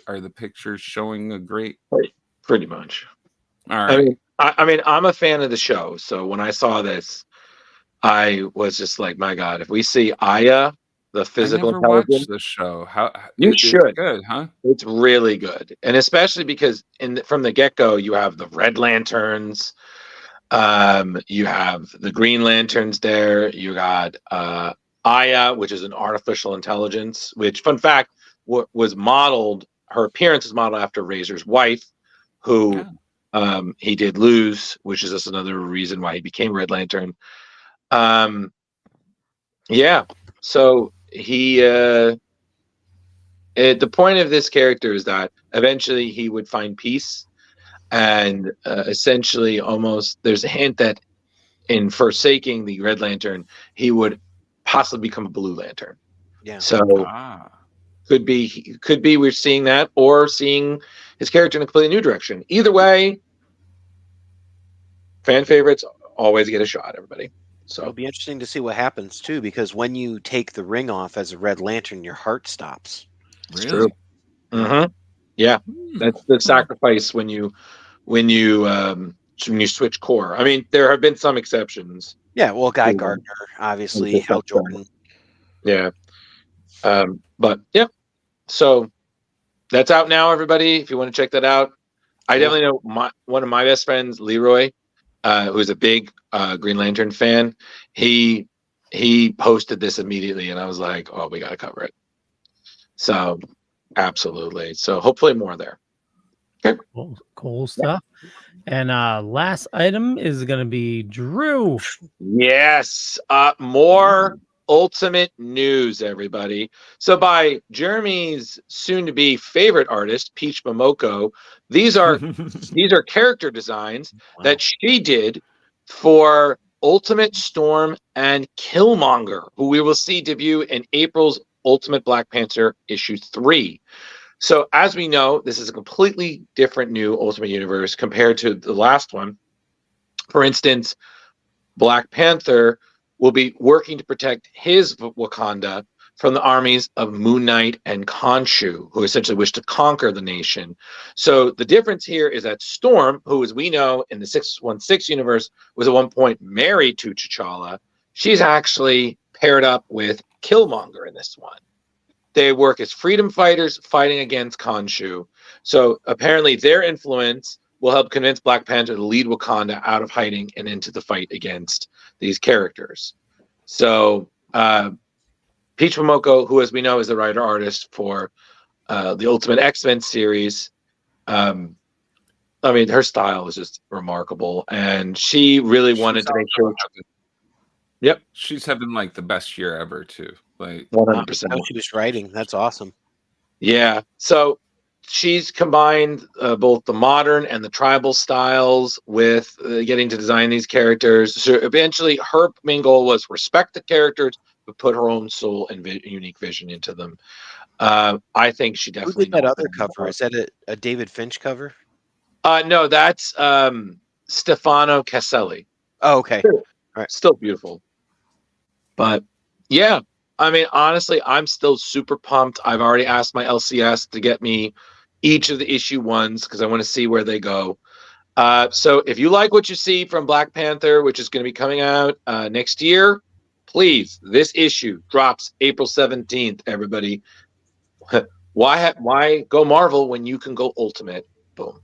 Are the pictures showing a great? Pretty much. All right. I mean, I'm a fan of the show, so when I saw this, I was just like, my God! If we see Aya, the physical I never intelligence, watched the show. How you should? It's good, huh? It's really good, and especially because from the get-go, you have the Red Lanterns. You have the Green Lanterns there. You got Aya, which is an artificial intelligence, which, fun fact, was modeled, her appearance is modeled after Razor's wife, who he did lose, which is just another reason why he became Red Lantern. So he, the point of this character is that eventually he would find peace. And essentially, almost there's a hint that in forsaking the Red Lantern, he would possibly become a Blue Lantern. Yeah. So could be we're seeing that, or seeing his character in a completely new direction. Either way, fan favorites always get a shot, everybody. So It'll be interesting to see what happens too, because when you take the ring off as a Red Lantern, your heart stops. it's true. Mm-hmm. Yeah, that's the sacrifice when you switch core. I mean, there have been some exceptions. Yeah, well, Guy Gardner, obviously, Hal Jordan. Yeah. But yeah, so that's out now, everybody. If you want to check that out, I definitely know one of my best friends, Leroy, who's a big Green Lantern fan. He posted this immediately, and I was like, "Oh, we got to cover it." So, absolutely. So, hopefully, more there. Okay. Cool stuff. And last item is going to be Drew. Yes, more Ultimate news, everybody. So by Jeremy's soon-to-be favorite artist, Peach Momoko, these are character designs that she did for Ultimate Storm and Killmonger, who we will see debut in April's Ultimate Black Panther issue 3. So as we know, this is a completely different new Ultimate Universe compared to the last one. For instance, Black Panther will be working to protect his Wakanda from the armies of Moon Knight and Khonshu, who essentially wish to conquer the nation. So the difference here is that Storm, who, as we know, in the 616 universe, was at one point married to T'Challa, she's actually paired up with Killmonger in this one. They work as freedom fighters fighting against Khonshu. So apparently their influence will help convince Black Panther to lead Wakanda out of hiding and into the fight against these characters. So Peach Momoko, who, as we know, is the writer-artist for the Ultimate X-Men series, I mean, her style is just remarkable, and she really wanted to make sure. Yep, she's having like the best year ever too. Like 100%. She was writing. That's awesome. Yeah. So she's combined both the modern and the tribal styles with getting to design these characters. So eventually, her main goal was respect the characters, but put her own soul and unique vision into them. I think she definitely. Who did that other cover? Is that a David Finch cover? No, that's Stefano Caselli. Oh, okay. All right. Still beautiful. But yeah, I mean, honestly, I'm still super pumped. I've already asked my LCS to get me each of the issue ones because I want to see where they go. So if you like what you see from Black Panther, which is going to be coming out next year, please, this issue drops April 17th, everybody. Why go Marvel when you can go Ultimate? Boom.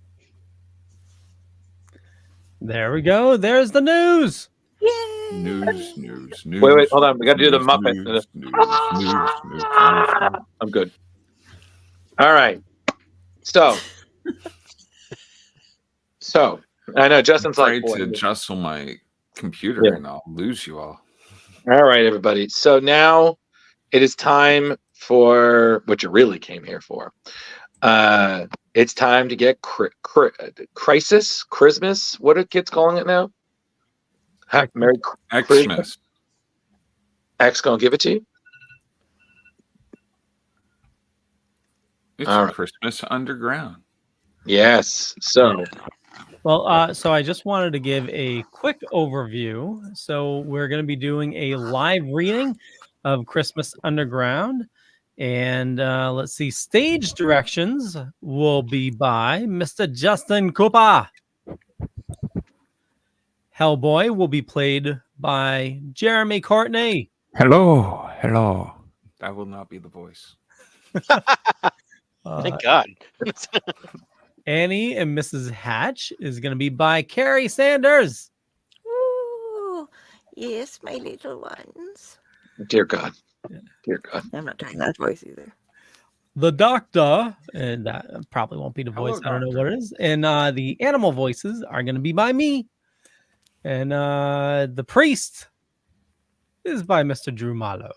There we go. There's the news. Yay! News. Wait, hold on. We got to do the Muppet. News. I'm good. All right. So I know Justin's I'm like to jostle my computer and I'll lose you all. All right, everybody. So now it is time for what you really came here for. It's time to get Christmas. What are kids calling it now? Merry Xmas. X gonna give it to you. It's right. Christmas Underground. Yes. So. Well, so I just wanted to give a quick overview. So we're going to be doing a live reading of Christmas Underground. And let's see, stage directions will be by Mr. Justin Cooper. Hellboy will be played by Jeremy Courtney. Hello. That will not be the voice. Thank God. Annie and Mrs. Hatch is going to be by Carrie Sanders. Ooh, yes, my little ones. Dear God. Dear God. I'm not doing that voice either. The Doctor, and that probably won't be the voice. I don't know what it is. And the animal voices are going to be by me. And the priest is by Mr. Drew Marlowe.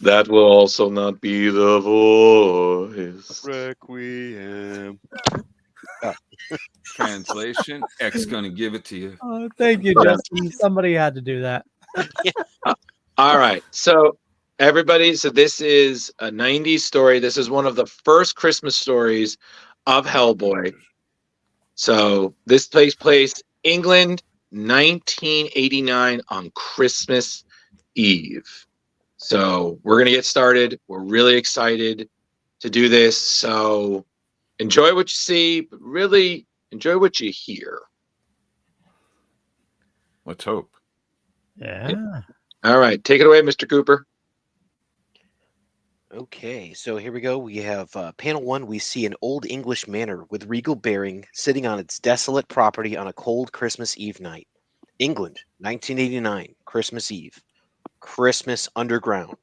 That will also not be the voice. Requiem. Translation: X gonna give it to you. Oh, thank you, Yeah. Justin. Somebody had to do that. All right. So, everybody, so this is a 90s story. This is one of the first Christmas stories of Hellboy. So, this takes place England, 1989 on Christmas Eve. So, we're going to get started. We're really excited to do this. So, enjoy what you see, but really enjoy what you hear. Let's hope. Yeah. All right. Take it away, Mr. Cooper. Okay, so here we go. We have panel 1. We see an old English manor with regal bearing sitting on its desolate property on a cold Christmas Eve night. England, 1989, Christmas Eve. Christmas underground.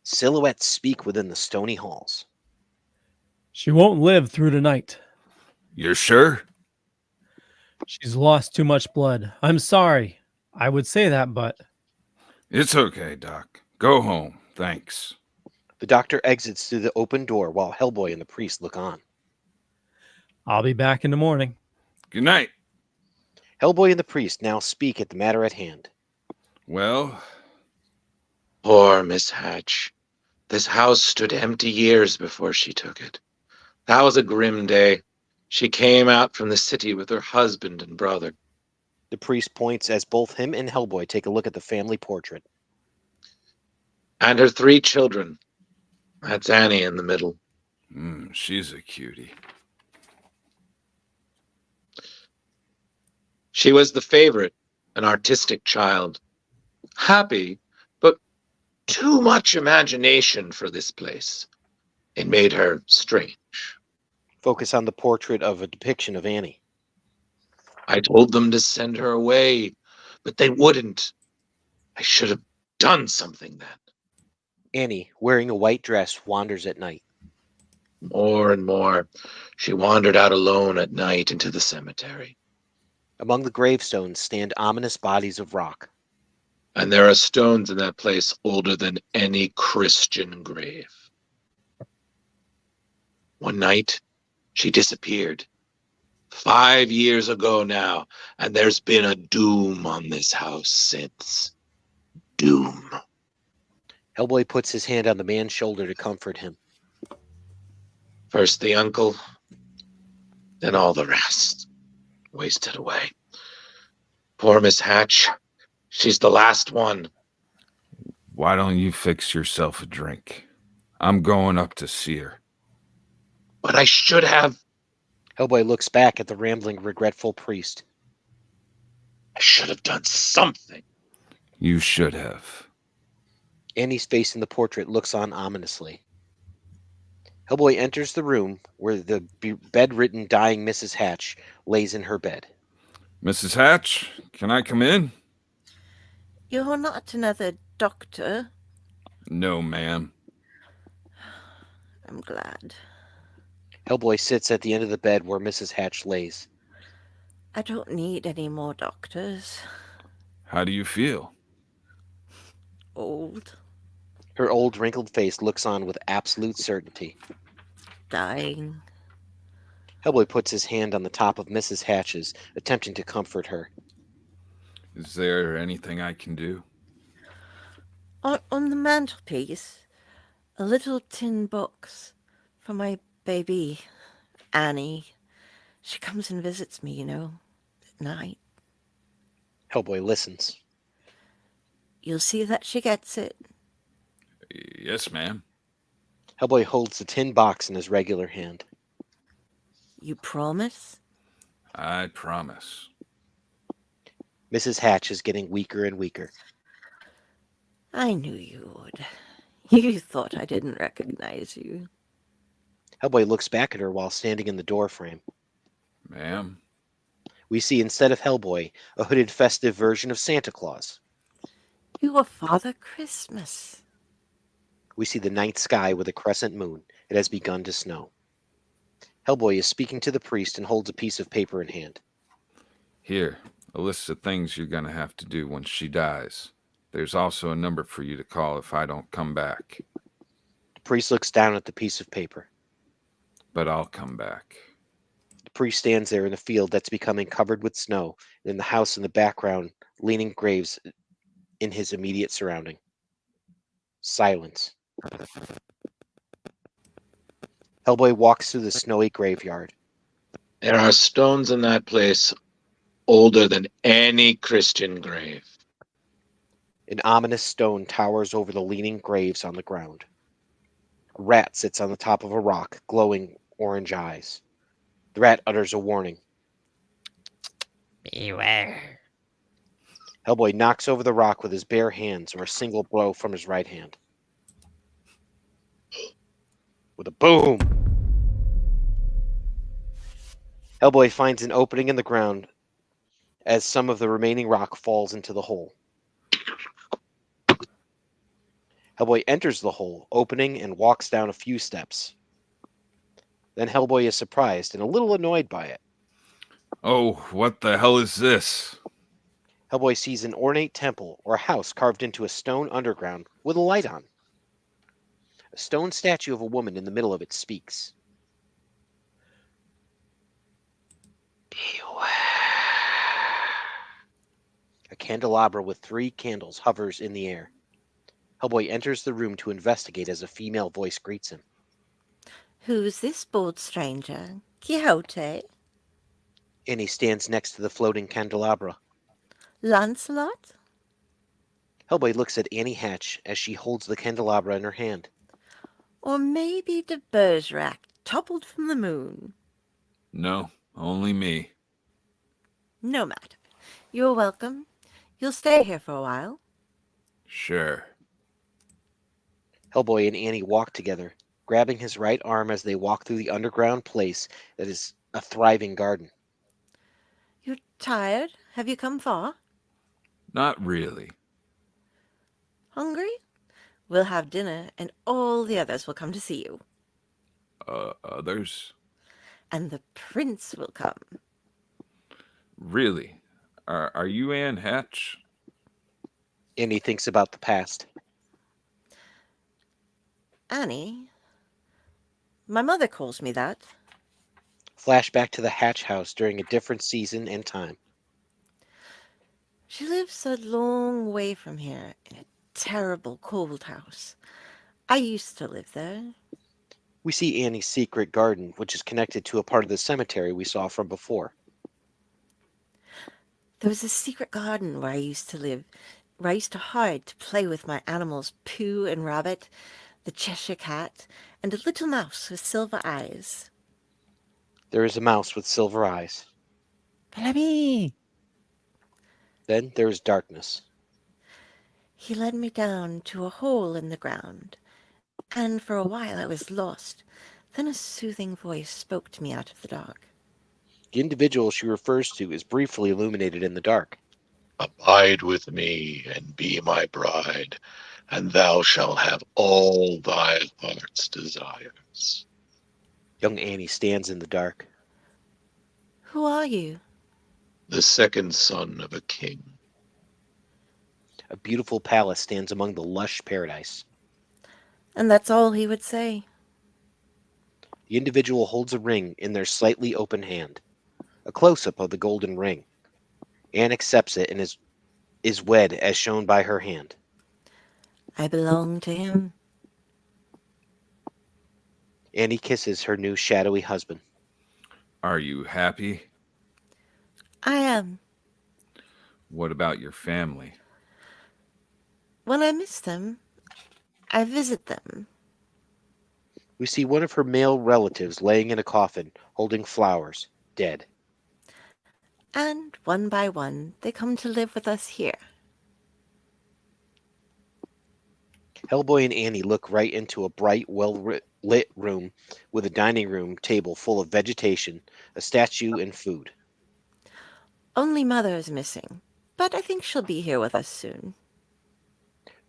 Silhouettes speak within the stony halls. She won't live through the night. You're sure? She's lost too much blood. I'm sorry. I would say that, but It's okay, Doc. Go home. Thanks. The doctor exits through the open door while Hellboy and the priest look on. I'll be back in the morning. Good night. Hellboy and the priest now speak at the matter at hand. Well, Poor Miss Hatch. This house stood empty years before she took it. That was a grim day. She came out from the city with her husband and brother. The priest points as both him and Hellboy take a look at the family portrait. And her 3 children. That's Annie in the middle. she's a cutie. She was the favorite, an artistic child. Happy, but too much imagination for this place. It made her strange. Focus on the portrait of a depiction of Annie. I told them to send her away, but they wouldn't. I should have done something then. Annie, wearing a white dress, wanders at night. More and more, she wandered out alone at night into the cemetery. Among the gravestones stand ominous bodies of rock. And there are stones in that place older than any Christian grave. One night, she disappeared. 5 years ago now, and there's been a doom on this house since. Doom. Hellboy puts his hand on the man's shoulder to comfort him. First the uncle, then all the rest. Wasted away. Poor Miss Hatch. She's the last one. Why don't you fix yourself a drink? I'm going up to see her. But I should have. Hellboy looks back at the rambling, regretful priest. I should have done something. You should have. Annie's face in the portrait looks on ominously. Hellboy enters the room where the bedridden, dying Mrs. Hatch lays in her bed. Mrs. Hatch, can I come in? You're not another doctor. No, ma'am. I'm glad. Hellboy sits at the end of the bed where Mrs. Hatch lays. I don't need any more doctors. How do you feel? Old, Her old, wrinkled face looks on with absolute certainty. dying. Hellboy puts his hand on the top of Mrs. Hatch's, attempting to comfort her. Is there anything I can do? On the mantelpiece, a little tin box for my baby, Annie. She comes and visits me, at night. Hellboy listens. You'll see that she gets it. Yes, ma'am. Hellboy holds the tin box in his regular hand. You promise? I promise. Mrs. Hatch is getting weaker and weaker. I knew you would. You thought I didn't recognize you. Hellboy looks back at her while standing in the doorframe. Ma'am? We see, instead of Hellboy, a hooded festive version of Santa Claus. You are Father Christmas. We see the night sky with a crescent moon. It has begun to snow. Hellboy is speaking to the priest and holds a piece of paper in hand. Here, a list of things you're going to have to do when she dies. There's also a number for you to call if I don't come back. The priest looks down at the piece of paper. But I'll come back. The priest stands there in a field that's becoming covered with snow, and in the house in the background, leaning graves in his immediate surrounding. Silence. Hellboy walks through the snowy graveyard. There are stones in that place older than any Christian grave. An ominous stone towers over the leaning graves on the ground. A rat sits on the top of a rock, glowing orange eyes. The rat utters a warning. Beware. Hellboy knocks over the rock with his bare hands or a single blow from his right hand. With a boom! Hellboy finds an opening in the ground as some of the remaining rock falls into the hole. Hellboy enters the hole, opening, and walks down a few steps. Then Hellboy is surprised and a little annoyed by it. Oh, what the hell is this? Hellboy sees an ornate temple or house carved into a stone underground with a light on. A stone statue of a woman in the middle of it speaks. Beware. A candelabra with 3 candles hovers in the air. Hellboy enters the room to investigate as a female voice greets him. Who's this bold stranger? Quixote? Annie stands next to the floating candelabra. Lancelot? Hellboy looks at Annie Hatch as she holds the candelabra in her hand. Or maybe de Bergerac, toppled from the moon? No, only me. No matter. You're welcome. You'll stay here for a while. Sure. Hellboy and Annie walk together, grabbing his right arm as they walk through the underground place that is a thriving garden. You're tired? Have you come far? Not really. Hungry? We'll have dinner, and all the others will come to see you. Others? And the prince will come. Really? Are you Anne Hatch? Annie thinks about the past. Annie? My mother calls me that. Flashback to the Hatch house during a different season and time. She lives a long way from here in a terrible cold house. I used to live there. We see Annie's secret garden, which is connected to a part of the cemetery we saw from before. There was a secret garden where I used to live, where I used to hide to play with my animals Pooh and Rabbit, the Cheshire Cat, and a little mouse with silver eyes. There is a mouse with silver eyes. Baby! Then there is darkness. He led me down to a hole in the ground, and for a while I was lost. Then a soothing voice spoke to me out of the dark. The individual she refers to is briefly illuminated in the dark. Abide with me and be my bride, and thou shalt have all thy heart's desires. Young Annie stands in the dark. Who are you? The second son of a king. A beautiful palace stands among the lush paradise. And that's all he would say. The individual holds a ring in their slightly open hand. A close-up of the golden ring. Anne accepts it and is wed as shown by her hand. I belong to him. Annie kisses her new shadowy husband. Are you happy? I am. What about your family? When I miss them, I visit them. We see one of her male relatives laying in a coffin, holding flowers, dead. And one by one, they come to live with us here. Hellboy and Annie look right into a bright, well-lit room with a dining room table full of vegetation, a statue, and food. Only Mother is missing, but I think she'll be here with us soon.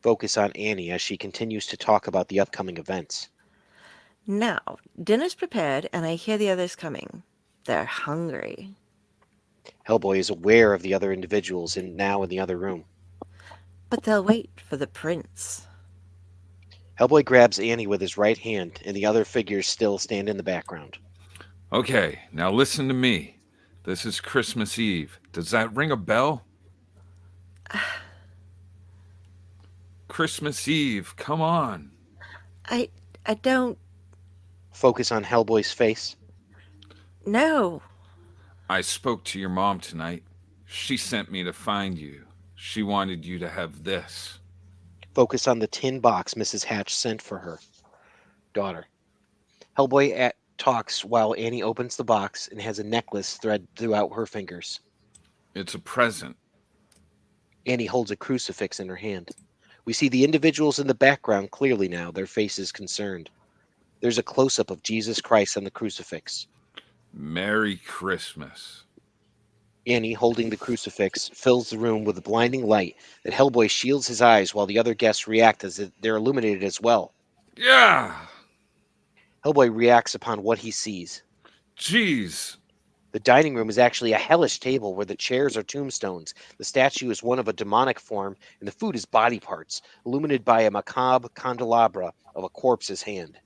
Focus on Annie as she continues to talk about the upcoming events. Now, dinner's prepared, and I hear the others coming. They're hungry. Hellboy is aware of the other individuals now in the other room. But they'll wait for the prince. Hellboy grabs Annie with his right hand, and the other figures still stand in the background. Okay, now listen to me. This is Christmas Eve. Does that ring a bell? Christmas Eve, come on. I I don't Focus on Hellboy's face. know. I spoke to your mom tonight. She sent me to find you. She wanted you to have this. Focus on the tin box Mrs. Hatch sent for her daughter. Hellboy talks while Annie opens the box and has a necklace thread throughout her fingers. It's a present. Annie holds a crucifix in her hand. We see the individuals in the background clearly now, their faces concerned. There's a close-up of Jesus Christ on the crucifix. Merry Christmas. Annie, holding the crucifix, fills the room with a blinding light that Hellboy shields his eyes while the other guests react as if they're illuminated as well. Yeah! Hellboy reacts upon what he sees. Jeez. The dining room is actually a hellish table where the chairs are tombstones. The statue is one of a demonic form, and the food is body parts, illuminated by a macabre candelabra of a corpse's hand.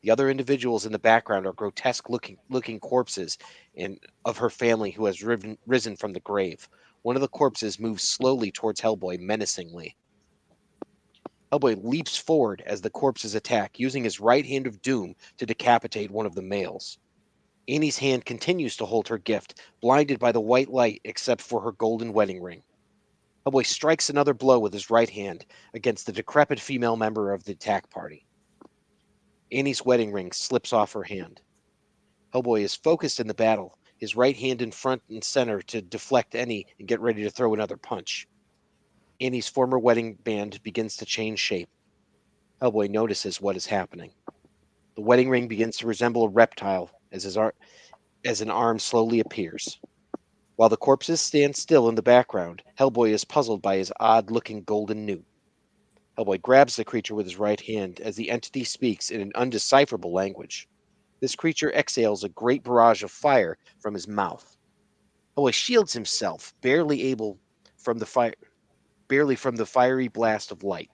The other individuals in the background are grotesque looking corpses and of her family who has risen from the grave. One of the corpses moves slowly towards Hellboy menacingly. Hellboy leaps forward as the corpses attack, using his right hand of doom to decapitate one of the males. Annie's hand continues to hold her gift, blinded by the white light except for her golden wedding ring. Hellboy strikes another blow with his right hand against the decrepit female member of the attack party. Annie's wedding ring slips off her hand. Hellboy is focused in the battle, his right hand in front and center to deflect any and get ready to throw another punch. Annie's former wedding band begins to change shape. Hellboy notices what is happening. The wedding ring begins to resemble a reptile as an arm slowly appears. While the corpses stand still in the background, Hellboy is puzzled by his odd-looking golden newt. Hellboy grabs the creature with his right hand as the entity speaks in an undecipherable language. This creature exhales a great barrage of fire from his mouth. Hellboy shields himself, barely from the fiery blast of light.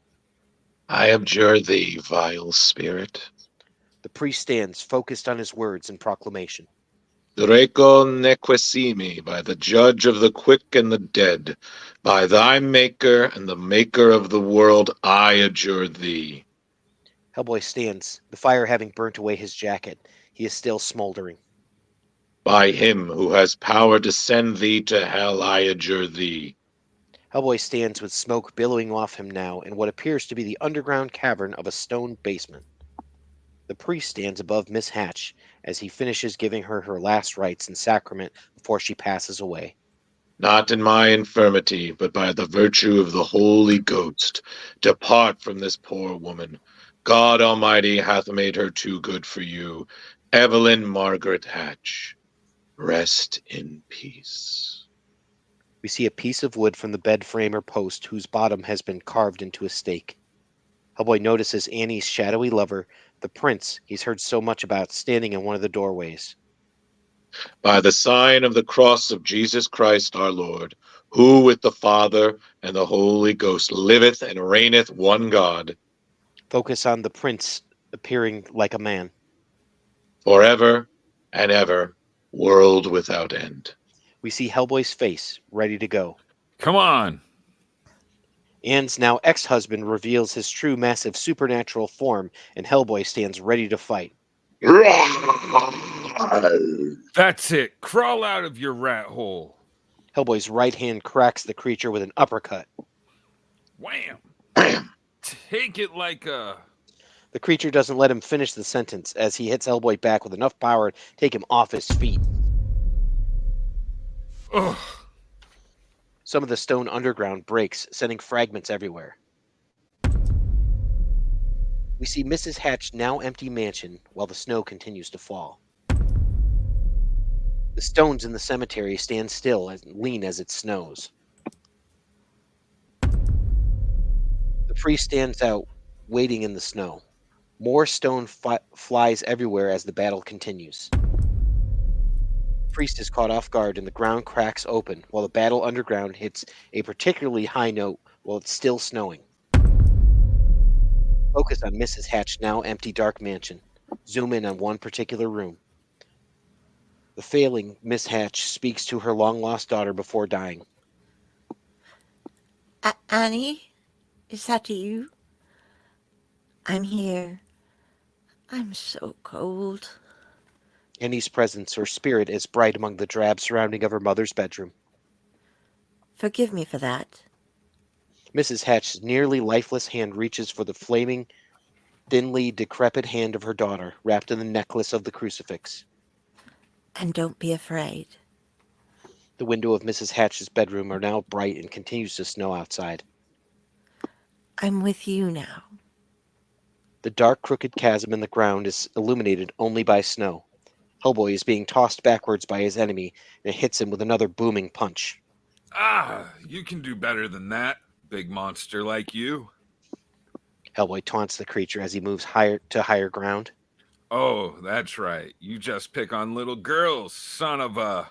I abjure thee, vile spirit. The priest stands, focused on his words in proclamation. Draco nequissimi, by the judge of the quick and the dead, by thy maker and the maker of the world, I adjure thee. Hellboy stands, the fire having burnt away his jacket. He is still smoldering. By him who has power to send thee to hell, I adjure thee. Hellboy stands with smoke billowing off him now in what appears to be the underground cavern of a stone basement. The priest stands above Miss Hatch as he finishes giving her her last rites and sacrament before she passes away. Not in my infirmity, but by the virtue of the Holy Ghost, depart from this poor woman. God Almighty hath made her too good for you. Evelyn Margaret Hatch, rest in peace. We see a piece of wood from the bed frame or post whose bottom has been carved into a stake. Hellboy notices Annie's shadowy lover, the prince he's heard so much about, standing in one of the doorways. By the sign of the cross of Jesus Christ our Lord, who with the Father and the Holy Ghost liveth and reigneth one God, Focus on the prince appearing like a man. forever and ever, world without end. We see Hellboy's face, ready to go. Come on. Anne's now ex-husband reveals his true massive supernatural form, and Hellboy stands ready to fight. That's it. Crawl out of your rat hole. Hellboy's right hand cracks the creature with an uppercut. Wham. Take it like a... The creature doesn't let him finish the sentence as he hits Hellboy back with enough power to take him off his feet. Ugh. Some of the stone underground breaks, sending fragments everywhere. We see Mrs. Hatch's now empty mansion while the snow continues to fall. The stones in the cemetery stand still and lean as it snows. The priest stands out, waiting in the snow. More stone flies everywhere as the battle continues. The priest is caught off guard and the ground cracks open while the battle underground hits a particularly high note while it's still snowing. Focus on Mrs. Hatch's now empty dark mansion. Zoom in on one particular room. The failing Miss Hatch speaks to her long-lost daughter before dying. Annie, is that you? I'm here. I'm so cold. Annie's presence or spirit is bright among the drab surrounding of her mother's bedroom. Forgive me for that. Mrs. Hatch's nearly lifeless hand reaches for the flaming, thinly decrepit hand of her daughter, wrapped in the necklace of the crucifix. And don't be afraid. The window of Mrs. Hatch's bedroom are now bright and continues to snow outside. I'm with you now. The dark, crooked chasm in the ground is illuminated only by snow. Hellboy is being tossed backwards by his enemy, and it hits him with another booming punch. Ah, you can do better than that, big monster like you. Hellboy taunts the creature as he moves higher ground. Oh, that's right. You just pick on little girls, son of a...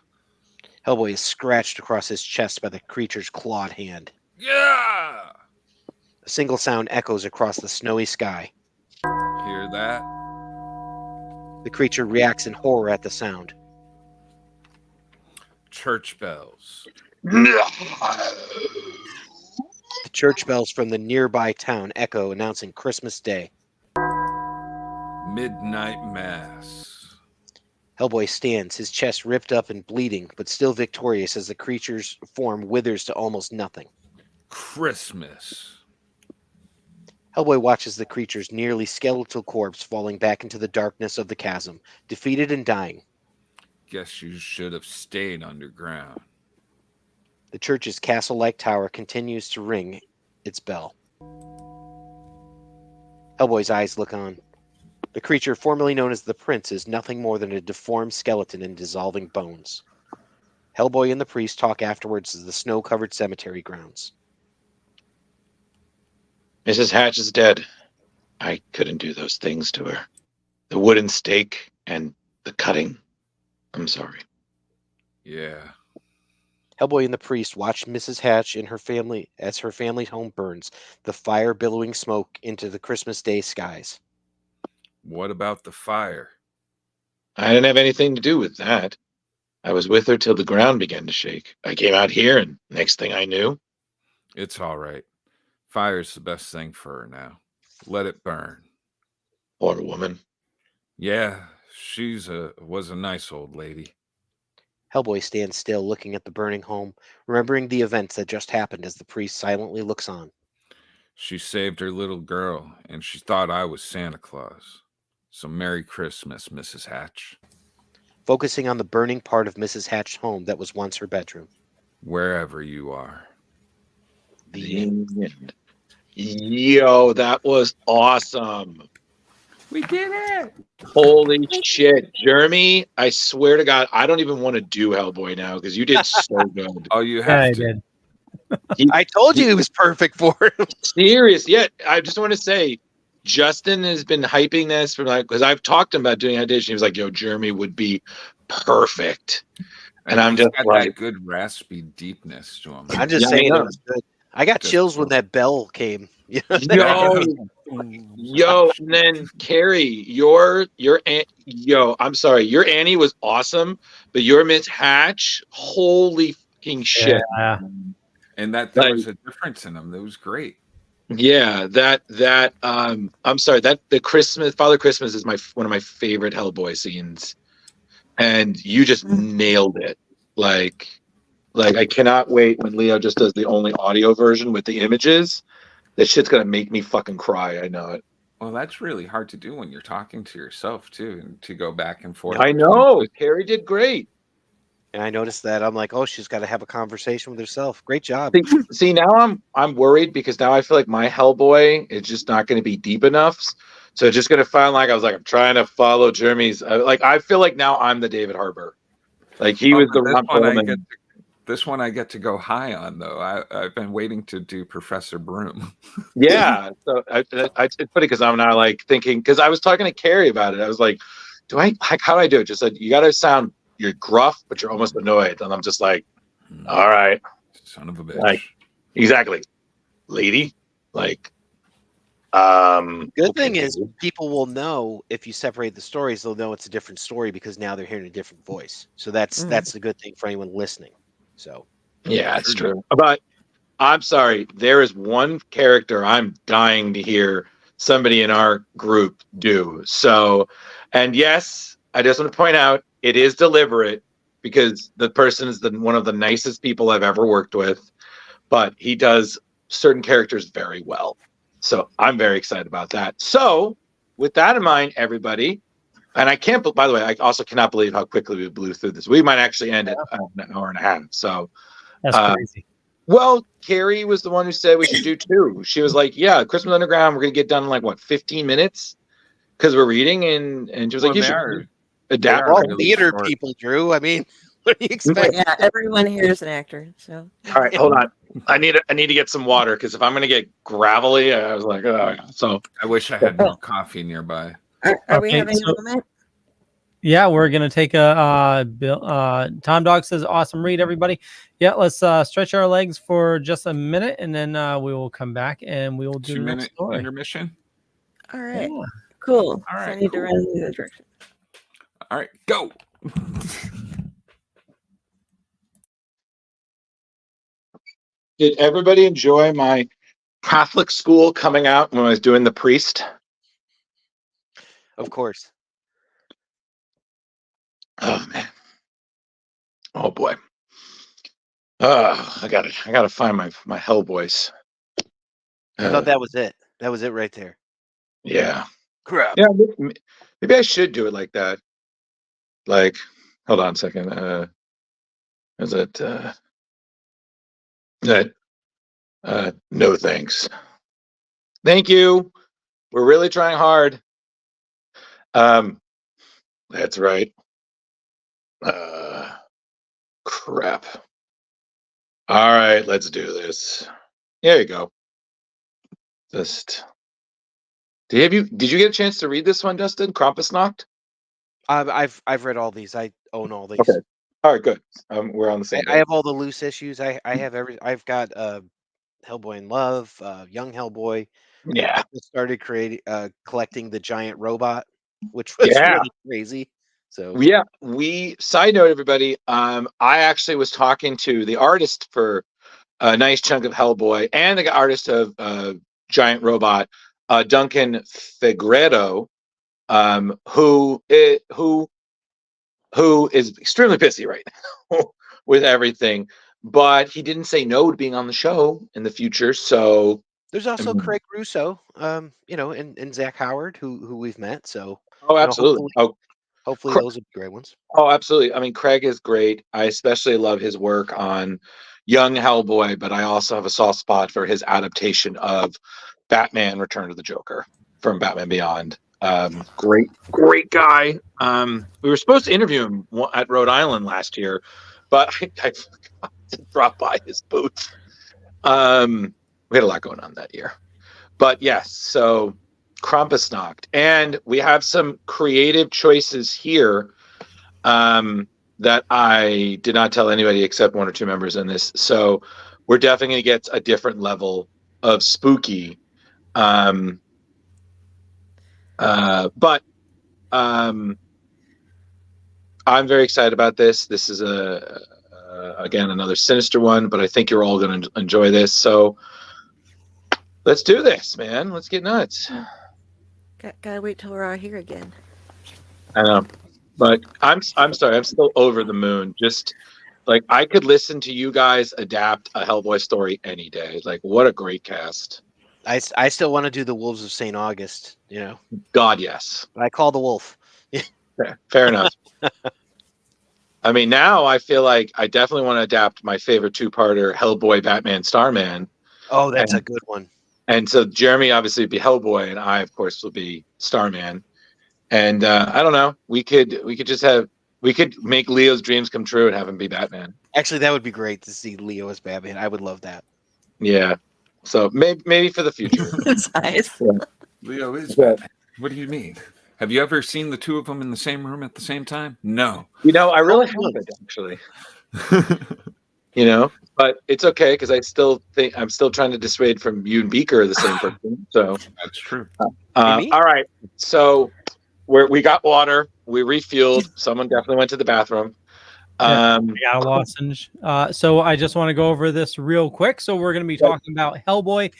Hellboy is scratched across his chest by the creature's clawed hand. Yeah! A single sound echoes across the snowy sky. Hear that? The creature reacts in horror at the sound. Church bells. The church bells from the nearby town echo, announcing Christmas Day. Midnight Mass. Hellboy stands, his chest ripped up and bleeding, but still victorious as the creature's form withers to almost nothing. Christmas. Hellboy watches the creature's nearly skeletal corpse falling back into the darkness of the chasm, defeated and dying. Guess you should have stayed underground. The church's castle-like tower continues to ring its bell. Hellboy's eyes look on. The creature formerly known as the Prince is nothing more than a deformed skeleton in dissolving bones. Hellboy and the priest talk afterwards as the snow-covered cemetery grounds. Mrs. Hatch is dead. I couldn't do those things to her. The wooden stake and the cutting. I'm sorry. Yeah. Hellboy and the priest watch Mrs. Hatch and her family as her family's home burns, the fire billowing smoke into the Christmas Day skies. What about the fire? I didn't have anything to do with that. I was with her till the ground began to shake. I came out here, and next thing I knew... It's all right. Fire's the best thing for her now. Let it burn. Poor woman. Yeah, was a nice old lady. Hellboy stands still, looking at the burning home, remembering the events that just happened as the priest silently looks on. She saved her little girl, and she thought I was Santa Claus. So Merry Christmas, Mrs. Hatch. Focusing on the burning part of Mrs. Hatch's home that was once her bedroom. Wherever you are. The end. Yo, that was awesome. We did it! Holy shit. Jeremy, I swear to God, I don't even want to do Hellboy now because you did so good. Oh, you Yeah, have I to. did. I told you he was perfect for him. Serious. Yeah, I just want to say, Justin has been hyping this for like, because I've talked to him about doing audition. He was like, yo, Jeremy would be perfect. And I'm He's just got like, that good raspy deepness to him. I'm just Yeah, I saying know. it was good. I got Just chills when perfect. that bell came. yo, and then Carrie, your aunt, yo, I'm sorry, your Annie was awesome, but your Miss Hatch, holy fucking shit. Yeah. And that there Like- was a difference in them. It was great. Yeah, I'm sorry, that the Father Christmas is one of my favorite Hellboy scenes, and you just nailed it. Like I cannot wait when Leo just does the only audio version with the images. That shit's gonna make me fucking cry. I know it. Well, that's really hard to do when you're talking to yourself too, and to go back and forth. I know. Carrie did great. And I noticed that. I'm like, oh, she's got to have a conversation with herself. Great job. See, now I'm worried because now I feel like my Hellboy is just not going to be deep enough. So it's just going to sound like I'm trying to follow Jeremy's. I feel like now I'm the David Harbour. Like he was the Ron Perlman. This one I get to go high on though. I've been waiting to do Professor Broom. Yeah. So it's funny because I'm now like thinking because I was talking to Carrie about it. I was like, how do I do it? Just said you got to sound. You're gruff, but you're almost annoyed. And I'm just like, all right. Son of a bitch. Like, exactly. Lady. Like, Good thing is people will know if you separate the stories, they'll know it's a different story because now they're hearing a different voice. So that's the good thing for anyone listening. So yeah, it's true. But I'm sorry, there is one character I'm dying to hear somebody in our group do. So, and yes, I just want to point out it is deliberate because the person is one of the nicest people I've ever worked with, but he does certain characters very well. So I'm very excited about that. So with that in mind, everybody, and I can't, by the way, I also cannot believe how quickly we blew through this. We might actually end at an hour and a half. So That's crazy. well, Carrie was the one who said we should do 2. She was like, yeah, Christmas Underground, we're going to get done in like, what, 15 minutes? Because we're reading, and she was like, you should adapt. We're all theater people, Drew. I mean, what do you expect? Yeah, everyone here is an actor. So All right, hold on. I need to get some water because if I'm going to get gravelly, I was like, oh, yeah. So I wish I had more coffee nearby. are we having a moment? Yeah, we're gonna take a Tom Dog says awesome read, everybody. Yeah, let's stretch our legs for just a minute, and then we will come back and we will do 2 the next minute story. intermission. All right, Yeah. cool. All right, so I need to run in the direction. All right, go. did everybody enjoy my Catholic school coming out when I was doing the priest? Of course. Oh man. Oh boy. I gotta find my Hellboys. I thought that was it. That was it right there. Yeah. Crap. Yeah, maybe I should do it like that. Like, hold on a second. Is it that no thanks. Thank you. We're really trying hard. That's right. Crap. All right, let's do this. There you go. Just did you get a chance to read this one, Dustin? Krampusnacht? I've read all these. I own all these. Okay. All right, good. We're on the same. I have all the loose issues. I have I've got Hellboy in Love, Young Hellboy. Yeah. I just started collecting the giant robot, which was really crazy. So yeah, side note, everybody. I actually was talking to the artist for a nice chunk of Hellboy and the artist of Giant Robot, Duncan Fegredo, who is extremely pissy right now with everything, but he didn't say no to being on the show in the future. So there's also Craig Russo, and Zach Howard, who we've met. So absolutely. Hopefully those are great ones. Oh, absolutely. I mean, Craig is great. I especially love his work on Young Hellboy, but I also have a soft spot for his adaptation of Batman Return of the Joker from Batman Beyond. Great guy. We were supposed to interview him at Rhode Island last year, but I forgot to drop by his booth. We had a lot going on that year. But yes, so Krampusnacht. And we have some creative choices here that I did not tell anybody except 1 or 2 members in this. So we're definitely going to get a different level of spooky. But I'm very excited about this. This is again another sinister one, but I think you're all going to enjoy this. So let's do this, man. Let's get nuts. Gotta wait till we're all here again. I know, but I'm sorry. I'm still over the moon. Just like I could listen to you guys adapt a Hellboy story any day. Like, what a great cast. I still want to do the Wolves of St. August. God, yes. I call the wolf. Fair enough. I mean, now I feel like I definitely want to adapt my favorite 2-parter, Hellboy, Batman, Starman. Oh, that's a good one. And so Jeremy obviously would be Hellboy, and I, of course, will be Starman. And I don't know. We could make Leo's dreams come true and have him be Batman. Actually, that would be great to see Leo as Batman. I would love that. Yeah. So maybe for the future. Nice. Yeah. Leo is Batman. What do you mean? Have you ever seen the 2 of them in the same room at the same time? No. I really haven't, actually. You know, but it's okay because I still think I'm still trying to dissuade from you and Beaker are the same person. So That's true. Me? all right. So we got water. We refueled. Someone definitely went to the bathroom. I got a lozenge. So I just want to go over this real quick. So we're going to be talking about Hellboy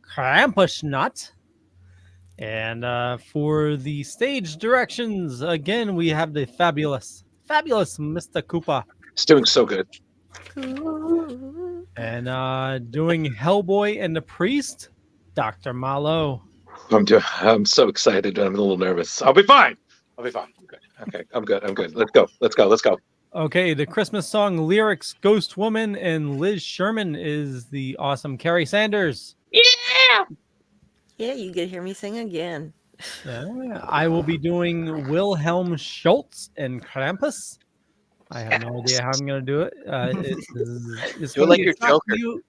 Krampusnacht. And for the stage directions, again, we have the fabulous Mr. Koopa. It's doing so good. And doing Hellboy and the Priest, Dr. Malo. I'm so excited. I'm a little nervous. I'll be fine. I'll be fine. Okay. Okay. I'm good. Let's go. Okay, the Christmas song lyrics, Ghost Woman and Liz Sherman is the awesome Carrie Sanders. Yeah, you get to hear me sing again. Yeah, I will be doing Wilhelm Schultz and Krampus. I have no idea how I'm going to do it. It's Do it gonna like be a your tough Joker.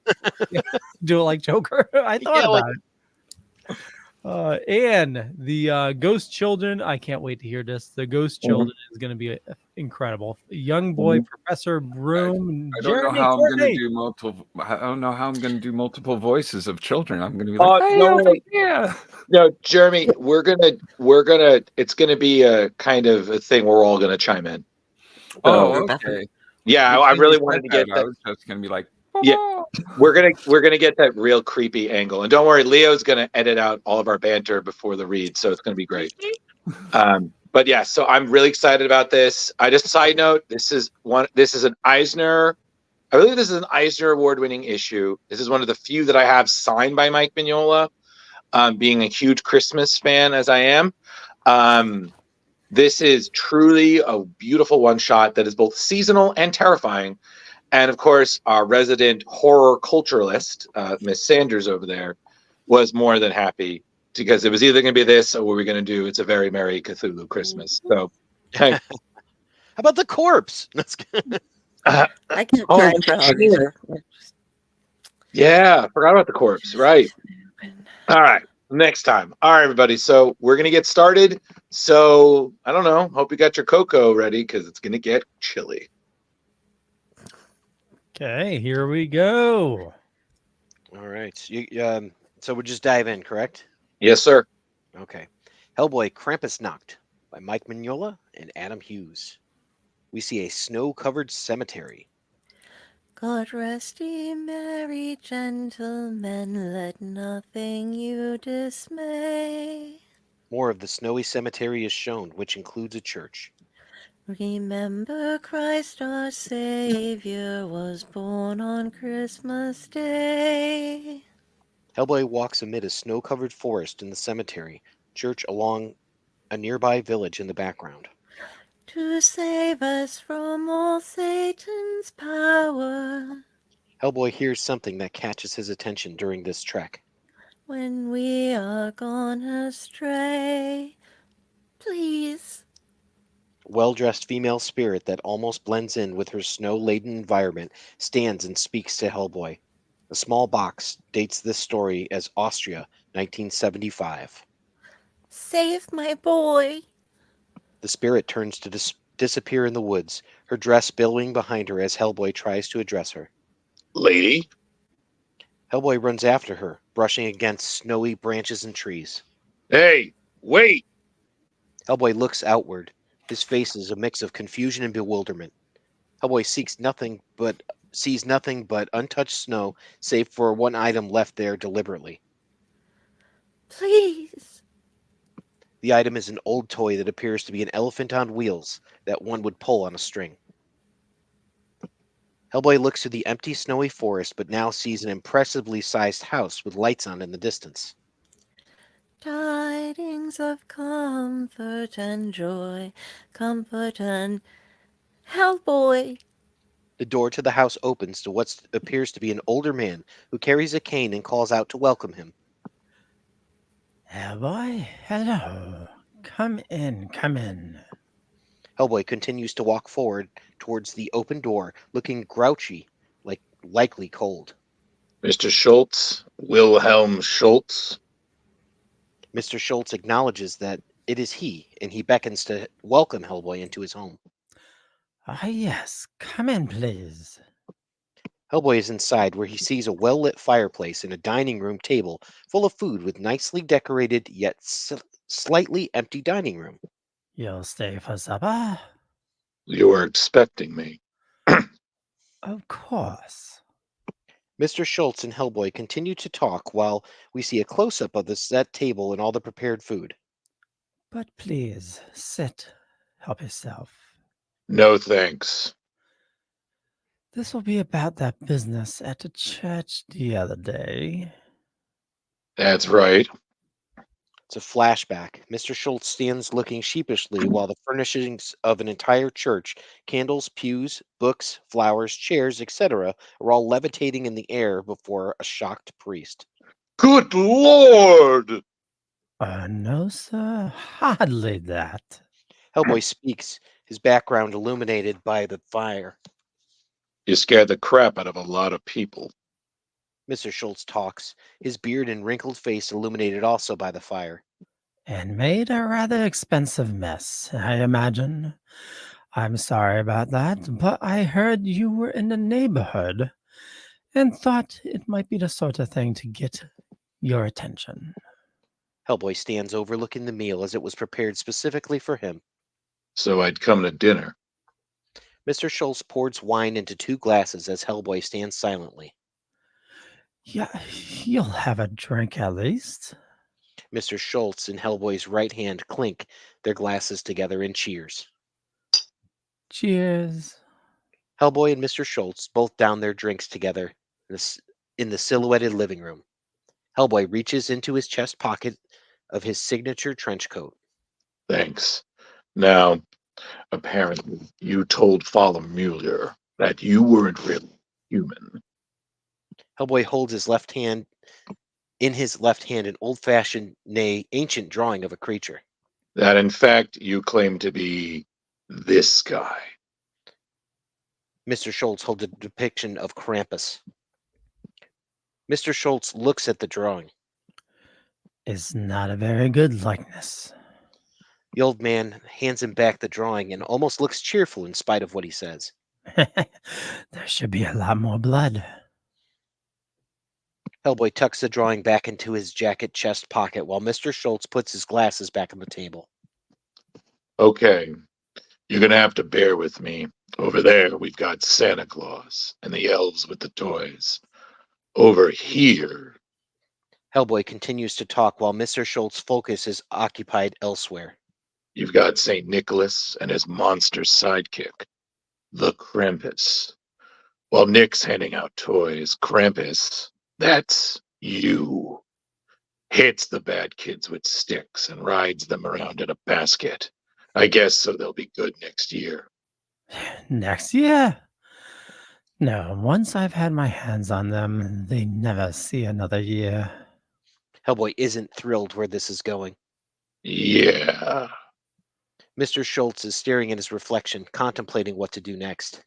Yeah, do it like Joker. I thought Yeah, about like- it. And the Ghost Children, I can't wait to hear this. The Ghost Children is going to be incredible. Young boy, Professor Broom, and I don't know Jeremy how I'm going Courtney. to do multiple. I don't know how I'm going to do multiple voices of children. I'm going to be Oh, like, hey, no, over no. here. No, Jeremy, we're gonna. It's gonna be a kind of a thing where we're all gonna chime in. Oh, So- okay. Yeah, As I soon as really you wanted said to get that, I that. was just going to be like, Yeah. We're gonna get that real creepy angle, and don't worry, Leo's gonna edit out all of our banter before the read, so it's gonna be great. But yeah, so I'm really excited about this. I just side note, this is an Eisner. I believe this is an Eisner award-winning issue. This is one of the few that I have signed by Mike Mignola. Being a huge Christmas fan as I am, this is truly a beautiful one-shot that is both seasonal and terrifying. And of course, our resident horror culturalist, Miss Sanders over there, was more than happy because it was either going to be this or what we're going to do. It's a very merry Cthulhu Christmas. So, hey, How about the corpse? That's good. I can't Oh, time for all these. sure. Yeah, forgot about the corpse. Right. All right. Next time. All right, everybody. So we're going to get started. So I don't know. Hope you got your cocoa ready because it's going to get chilly. Okay, here we go. All right. So we'll just dive in, correct? Yes, sir. Okay. Hellboy Krampusnacht by Mike Mignola and Adam Hughes. We see a snow-covered cemetery. God rest ye merry gentlemen, let nothing you dismay. More of the snowy cemetery is shown, which includes a church. Remember Christ our Savior was born on Christmas Day. Hellboy walks amid a snow-covered forest in the cemetery, church along a nearby village in the background. To save us from all Satan's power. Hellboy hears something that catches his attention during this trek. When we are gone astray, please. Well-dressed female spirit that almost blends in with her snow-laden environment stands and speaks to Hellboy. A small box dates this story as Austria, 1975. Save my boy. The spirit turns to disappear in the woods, her dress billowing behind her as Hellboy tries to address her. Lady. Hellboy runs after her, brushing against snowy branches and trees. Hey, wait. Hellboy looks outward. His face is a mix of confusion and bewilderment. Hellboy sees nothing but untouched snow, save for one item left there deliberately. Please. The item is an old toy that appears to be an elephant on wheels that one would pull on a string. Hellboy looks to the empty, snowy forest, but now sees an impressively sized house with lights on in the distance. Tidings of comfort and joy, comfort and Hellboy. The door to the house opens to what appears to be an older man who carries a cane and calls out to welcome him. Hellboy, hello. Come in, come in. Hellboy continues to walk forward towards the open door, looking grouchy, likely cold. Mr. Schultz, Wilhelm Schultz. Mr. Schultz acknowledges that it is he, and he beckons to welcome Hellboy into his home. Ah, yes. Come in, please. Hellboy is inside where he sees a well-lit fireplace and a dining room table full of food with nicely decorated yet slightly empty dining room. You'll stay for supper? You were expecting me. Of course. Mr. Schultz and Hellboy continue to talk while we see a close-up of the set table and all the prepared food. But please, sit. Help yourself. No thanks. This will be about that business at the church the other day. That's right. It's a flashback. Mr. Schultz stands looking sheepishly while the furnishings of an entire church, candles, pews, books, flowers, chairs, etc., are all levitating in the air before a shocked priest. Good Lord! No, sir. Hardly that. Hellboy speaks, his background illuminated by the fire. You scared the crap out of a lot of people. Mr. Schultz talks, his beard and wrinkled face illuminated also by the fire. And made a rather expensive mess, I imagine. I'm sorry about that, but I heard you were in the neighborhood and thought it might be the sort of thing to get your attention. Hellboy stands overlooking the meal as it was prepared specifically for him. So I'd come to dinner. Mr. Schultz pours wine into 2 glasses as Hellboy stands silently. Yeah, you'll have a drink at least. Mr. Schultz and Hellboy's right hand clink their glasses together in cheers. Cheers. Hellboy and Mr. Schultz both down their drinks together in the silhouetted living room. Hellboy reaches into his chest pocket of his signature trench coat. Thanks. Now, apparently, you told Father Mueller that you weren't really human. Hellboy holds his left hand in his left hand an old-fashioned, nay, ancient drawing of a creature. That, in fact, you claim to be this guy. Mr. Schultz holds a depiction of Krampus. Mr. Schultz looks at the drawing. It's not a very good likeness. The old man hands him back the drawing and almost looks cheerful in spite of what he says. There should be a lot more blood. Hellboy tucks the drawing back into his jacket chest pocket while Mr. Schultz puts his glasses back on the table. Okay, you're gonna have to bear with me. Over there, we've got Santa Claus and the elves with the toys. Over here, Hellboy continues to talk while Mr. Schultz's focus is occupied elsewhere. you've got St. Nicholas and his monster sidekick, the Krampus. While Nick's handing out toys, Krampus, that's you, hits the bad kids with sticks and rides them around in a basket. I guess so they'll be good next year. Next year? No, once I've had my hands on them, they never see another year. Hellboy isn't thrilled where this is going. Yeah. Mr. Schultz is staring at his reflection, contemplating what to do next.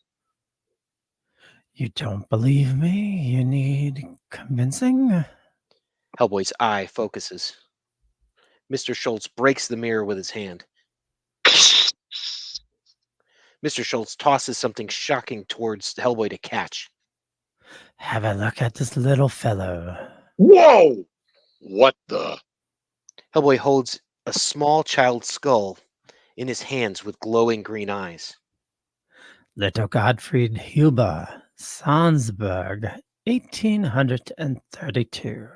You don't believe me? You need convincing? Hellboy's eye focuses. Mr. Schultz breaks the mirror with his hand. Mr. Schultz tosses something shocking towards Hellboy to catch. Have a look at this little fellow. Whoa! What the? Hellboy holds a small child's skull in his hands with glowing green eyes. Little Gottfried Huber, Salzburg, 1832.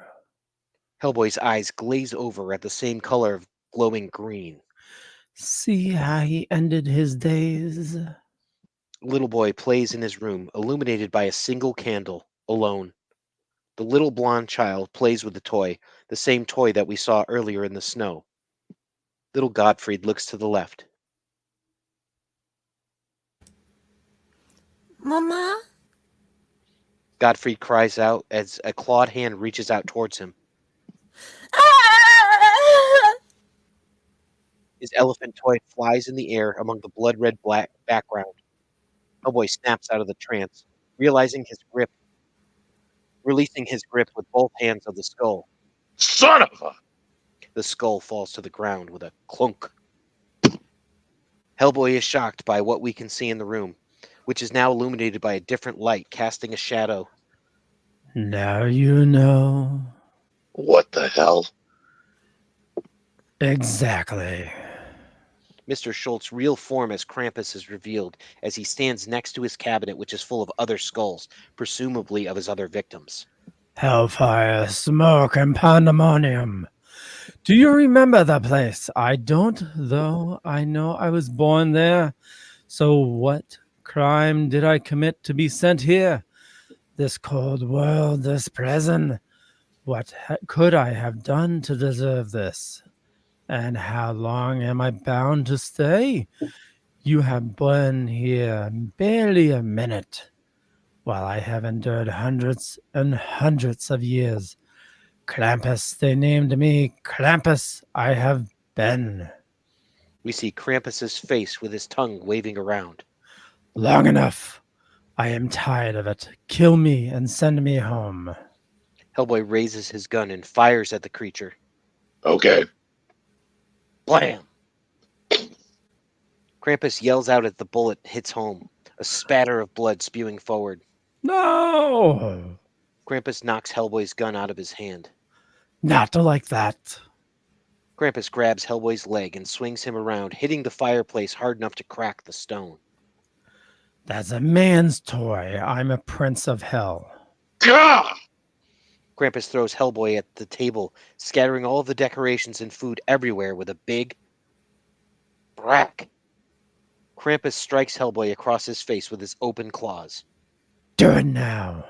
Hellboy's eyes glaze over at the same color of glowing green. See how he ended his days? Little boy plays in his room, illuminated by a single candle, alone. The little blonde child plays with the toy, the same toy that we saw earlier in the snow. Little Gottfried looks to the left. Mama? Gottfried cries out as a clawed hand reaches out towards him. His elephant toy flies in the air among the blood-red black background. Hellboy snaps out of the trance, releasing his grip with both hands of the skull. Son of a! The skull falls to the ground with a clunk. Hellboy is shocked by what we can see in the room. which is now illuminated by a different light, casting a shadow. Now you know. What the hell? Exactly. Mr. Schultz's real form as Krampus is revealed as he stands next to his cabinet, which is full of other skulls, presumably of his other victims. Hellfire, smoke, and pandemonium. Do you remember the place? I don't, though. I know I was born there. So what crime did I commit to be sent here? This cold world, this prison. What could I have done to deserve this? And how long am I bound to stay? You have been here barely a minute, while I have endured hundreds and hundreds of years. Krampus, they named me Krampus. I have been. We see Krampus's face with his tongue waving around. Long enough. I am tired of it. Kill me and send me home. Hellboy raises his gun and fires at the creature. Okay. Blam! Krampus yells out as the bullet hits home, a spatter of blood spewing forward. No! Krampus knocks Hellboy's gun out of his hand. Not like that. Krampus grabs Hellboy's leg and swings him around, hitting the fireplace hard enough to crack the stone. That's a man's toy. I'm a prince of hell. Gah! Krampus throws Hellboy at the table, scattering all of the decorations and food everywhere with a big brack. Krampus strikes Hellboy across his face with his open claws. Do it now.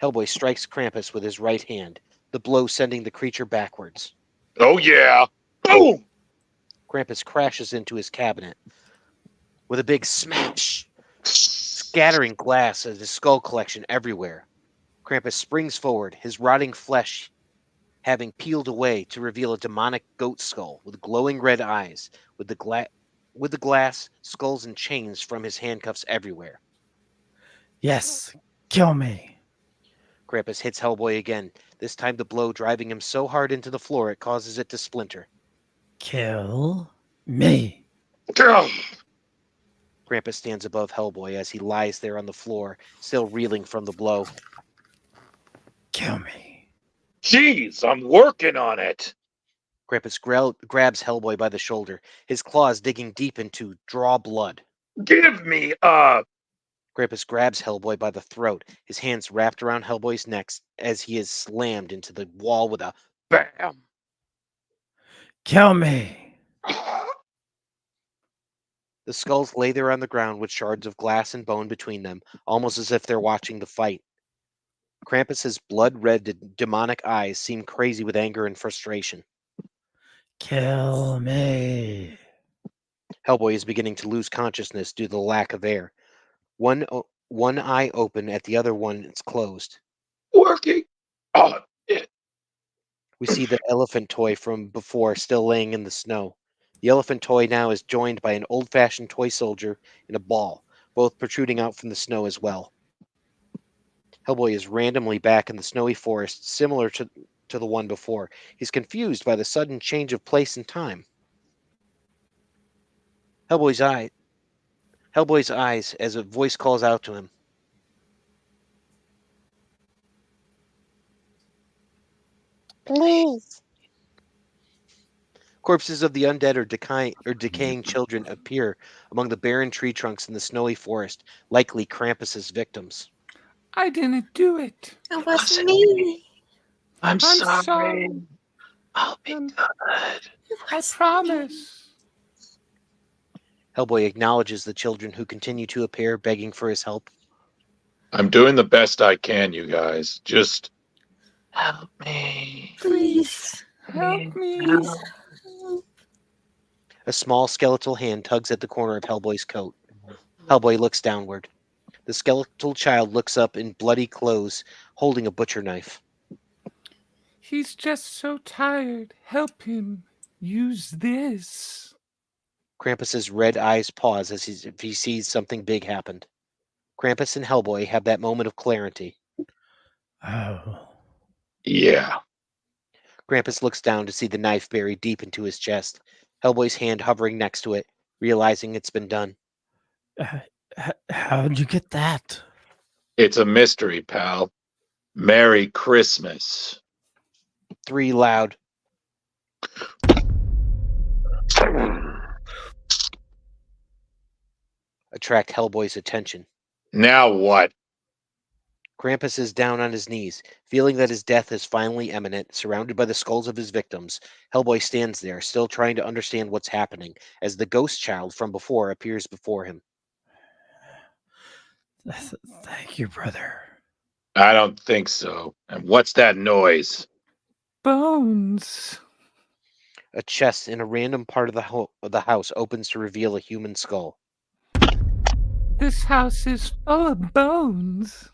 Hellboy strikes Krampus with his right hand, the blow sending the creature backwards. Oh yeah! Boom! Krampus crashes into his cabinet with a big smash, scattering glass of his skull collection everywhere. Krampus springs forward, his rotting flesh having peeled away to reveal a demonic goat skull with glowing red eyes, with the glass, skulls, and chains from his handcuffs everywhere. Yes, kill me. Krampus hits Hellboy again, this time the blow driving him so hard into the floor it causes it to splinter. Kill me. Gah! Krampus stands above Hellboy as he lies there on the floor, still reeling from the blow. Kill me. Jeez, I'm working on it. Krampus grabs Hellboy by the shoulder, his claws digging deep into draw blood. Give me Krampus grabs Hellboy by the throat, his hands wrapped around Hellboy's neck as he is slammed into the wall with a BAM! Kill me. The skulls lay there on the ground with shards of glass and bone between them, almost as if they're watching the fight. Krampus's blood-red demonic eyes seem crazy with anger and frustration. Kill me. Hellboy is beginning to lose consciousness due to the lack of air. One eye open, at the other one it's closed. working on it. We see the elephant toy from before still laying in the snow. The elephant toy now is joined by an old-fashioned toy soldier and a ball, both protruding out from the snow as well. Hellboy is randomly back in the snowy forest, similar to the one before. He's confused by the sudden change of place and time. Hellboy's eyes as a voice calls out to him. Please. Corpses of the undead or decaying children appear among the barren tree trunks in the snowy forest, likely Krampus's victims. I didn't do it. It wasn't me. I'm sorry. sorry. I'll be good. I promise. Hellboy acknowledges the children who continue to appear, begging for his help. I'm doing the best I can, you guys. Just help me. Please. Help me. Help. A small skeletal hand tugs at the corner of Hellboy's coat. Hellboy looks downward. The skeletal child looks up in bloody clothes, holding a butcher knife. He's just so tired. Help him. Use this. Krampus's red eyes pause as if he sees something big happened. Krampus and Hellboy have that moment of clarity. Oh. Yeah. Krampus looks down to see the knife buried deep into his chest, Hellboy's hand hovering next to it, realizing it's been done. How'd you get that? It's a mystery, pal. Merry Christmas. 3 loud. Attract Hellboy's attention. Now what? Krampus is down on his knees, feeling that his death is finally imminent, surrounded by the skulls of his victims. Hellboy stands there, still trying to understand what's happening, as the ghost child from before appears before him. Thank you, brother. I don't think so. And what's that noise? Bones. A chest in a random part of the house opens to reveal a human skull. This house is full of bones.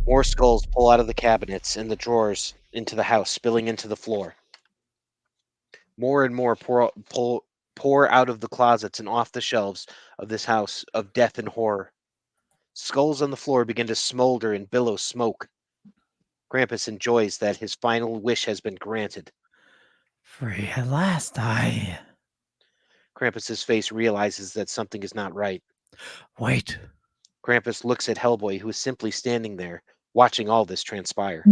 More skulls pull out of the cabinets and the drawers into the house, spilling into the floor. More and more pour out of the closets and off the shelves of this house of death and horror. Skulls on the floor begin to smolder and billow smoke. Krampus enjoys that his final wish has been granted. Free at last, Krampus's face realizes that something is not right. Wait. Krampus looks at Hellboy, who is simply standing there, watching all this transpire.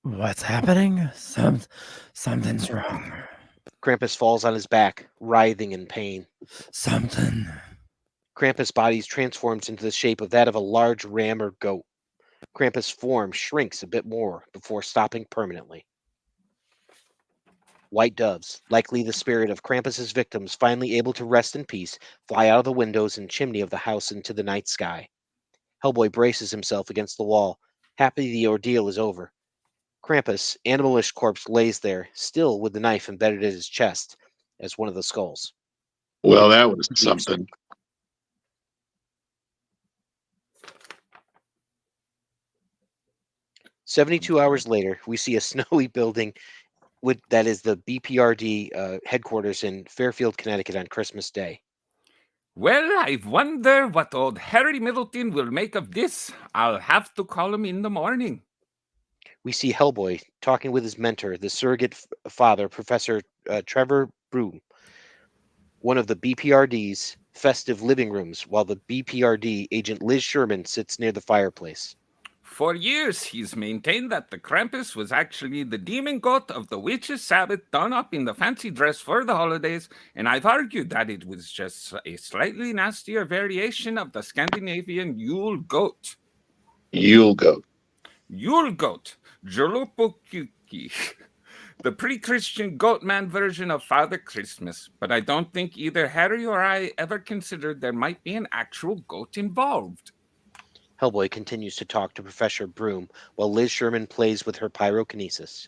What's happening? Something's wrong. Krampus falls on his back, writhing in pain. Something. Krampus' body transforms into the shape of that of a large ram or goat. Krampus' form shrinks a bit more before stopping permanently. White doves, likely the spirit of Krampus's victims, finally able to rest in peace, fly out of the windows and chimney of the house into the night sky. Hellboy braces himself against the wall, happy the ordeal is over. Krampus, animalish corpse, lays there, still with the knife embedded in his chest, as one of the skulls. Well, that was something. 72 hours later, we see a snowy building that is the BPRD headquarters in Fairfield, Connecticut on Christmas Day. Well, I wonder what old Harry Middleton will make of this. I'll have to call him in the morning. We see Hellboy talking with his mentor, the surrogate father, Professor Trevor Broom, one of the BPRD's festive living rooms, while the BPRD agent Liz Sherman sits near the fireplace. For years, he's maintained that the Krampus was actually the demon goat of the witch's Sabbath done up in the fancy dress for the holidays, and I've argued that it was just a slightly nastier variation of the Scandinavian Yule goat. Yule goat. Yule goat, Jolopokuki, the pre-Christian goatman version of Father Christmas. But I don't think either Harry or I ever considered there might be an actual goat involved. Hellboy continues to talk to Professor Broom while Liz Sherman plays with her pyrokinesis.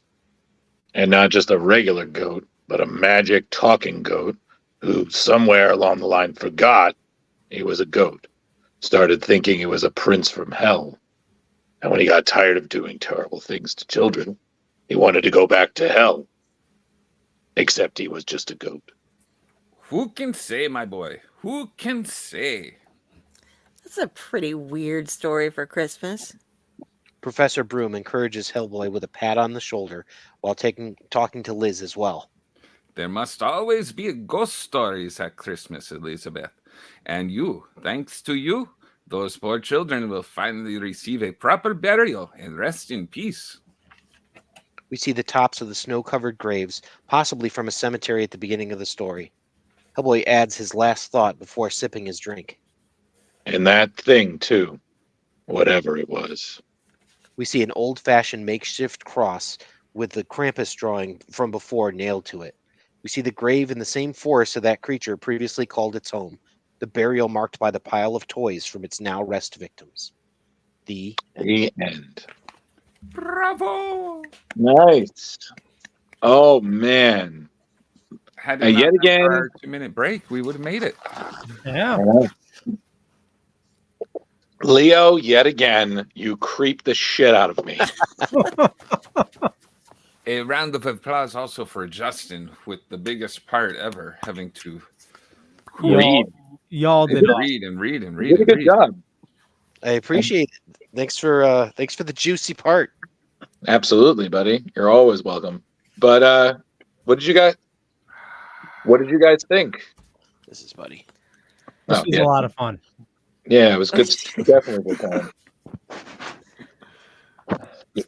And not just a regular goat, but a magic talking goat who somewhere along the line forgot he was a goat. Started thinking he was a prince from hell. And when he got tired of doing terrible things to children, he wanted to go back to hell. Except he was just a goat. Who can say, my boy? Who can say? That's a pretty weird story for Christmas. Professor Broom encourages Hellboy with a pat on the shoulder while talking to Liz as well. There must always be ghost stories at Christmas, Elizabeth. And you, thanks to you, those poor children will finally receive a proper burial and rest in peace. We see the tops of the snow-covered graves, possibly from a cemetery at the beginning of the story. Hellboy adds his last thought before sipping his drink. And that thing, too. Whatever it was. We see an old-fashioned makeshift cross with the Krampus drawing from before nailed to it. We see the grave in the same forest of that creature previously called its home, the burial marked by the pile of toys from its now rest victims. The end. Bravo! Nice. Oh, man. Had And yet again, our 2-minute break, we would have made it. Yeah. Leo, yet again, you creep the shit out of me. A round of applause also for Justin with the biggest part ever, having to Y'all did read and read and You read did a and good read. job. I appreciate it. Thanks for the juicy part. Absolutely, buddy. You're always welcome. But what did you guys think? This is Buddy. This Oh, was a lot of fun. Yeah, it was good. Definitely good time.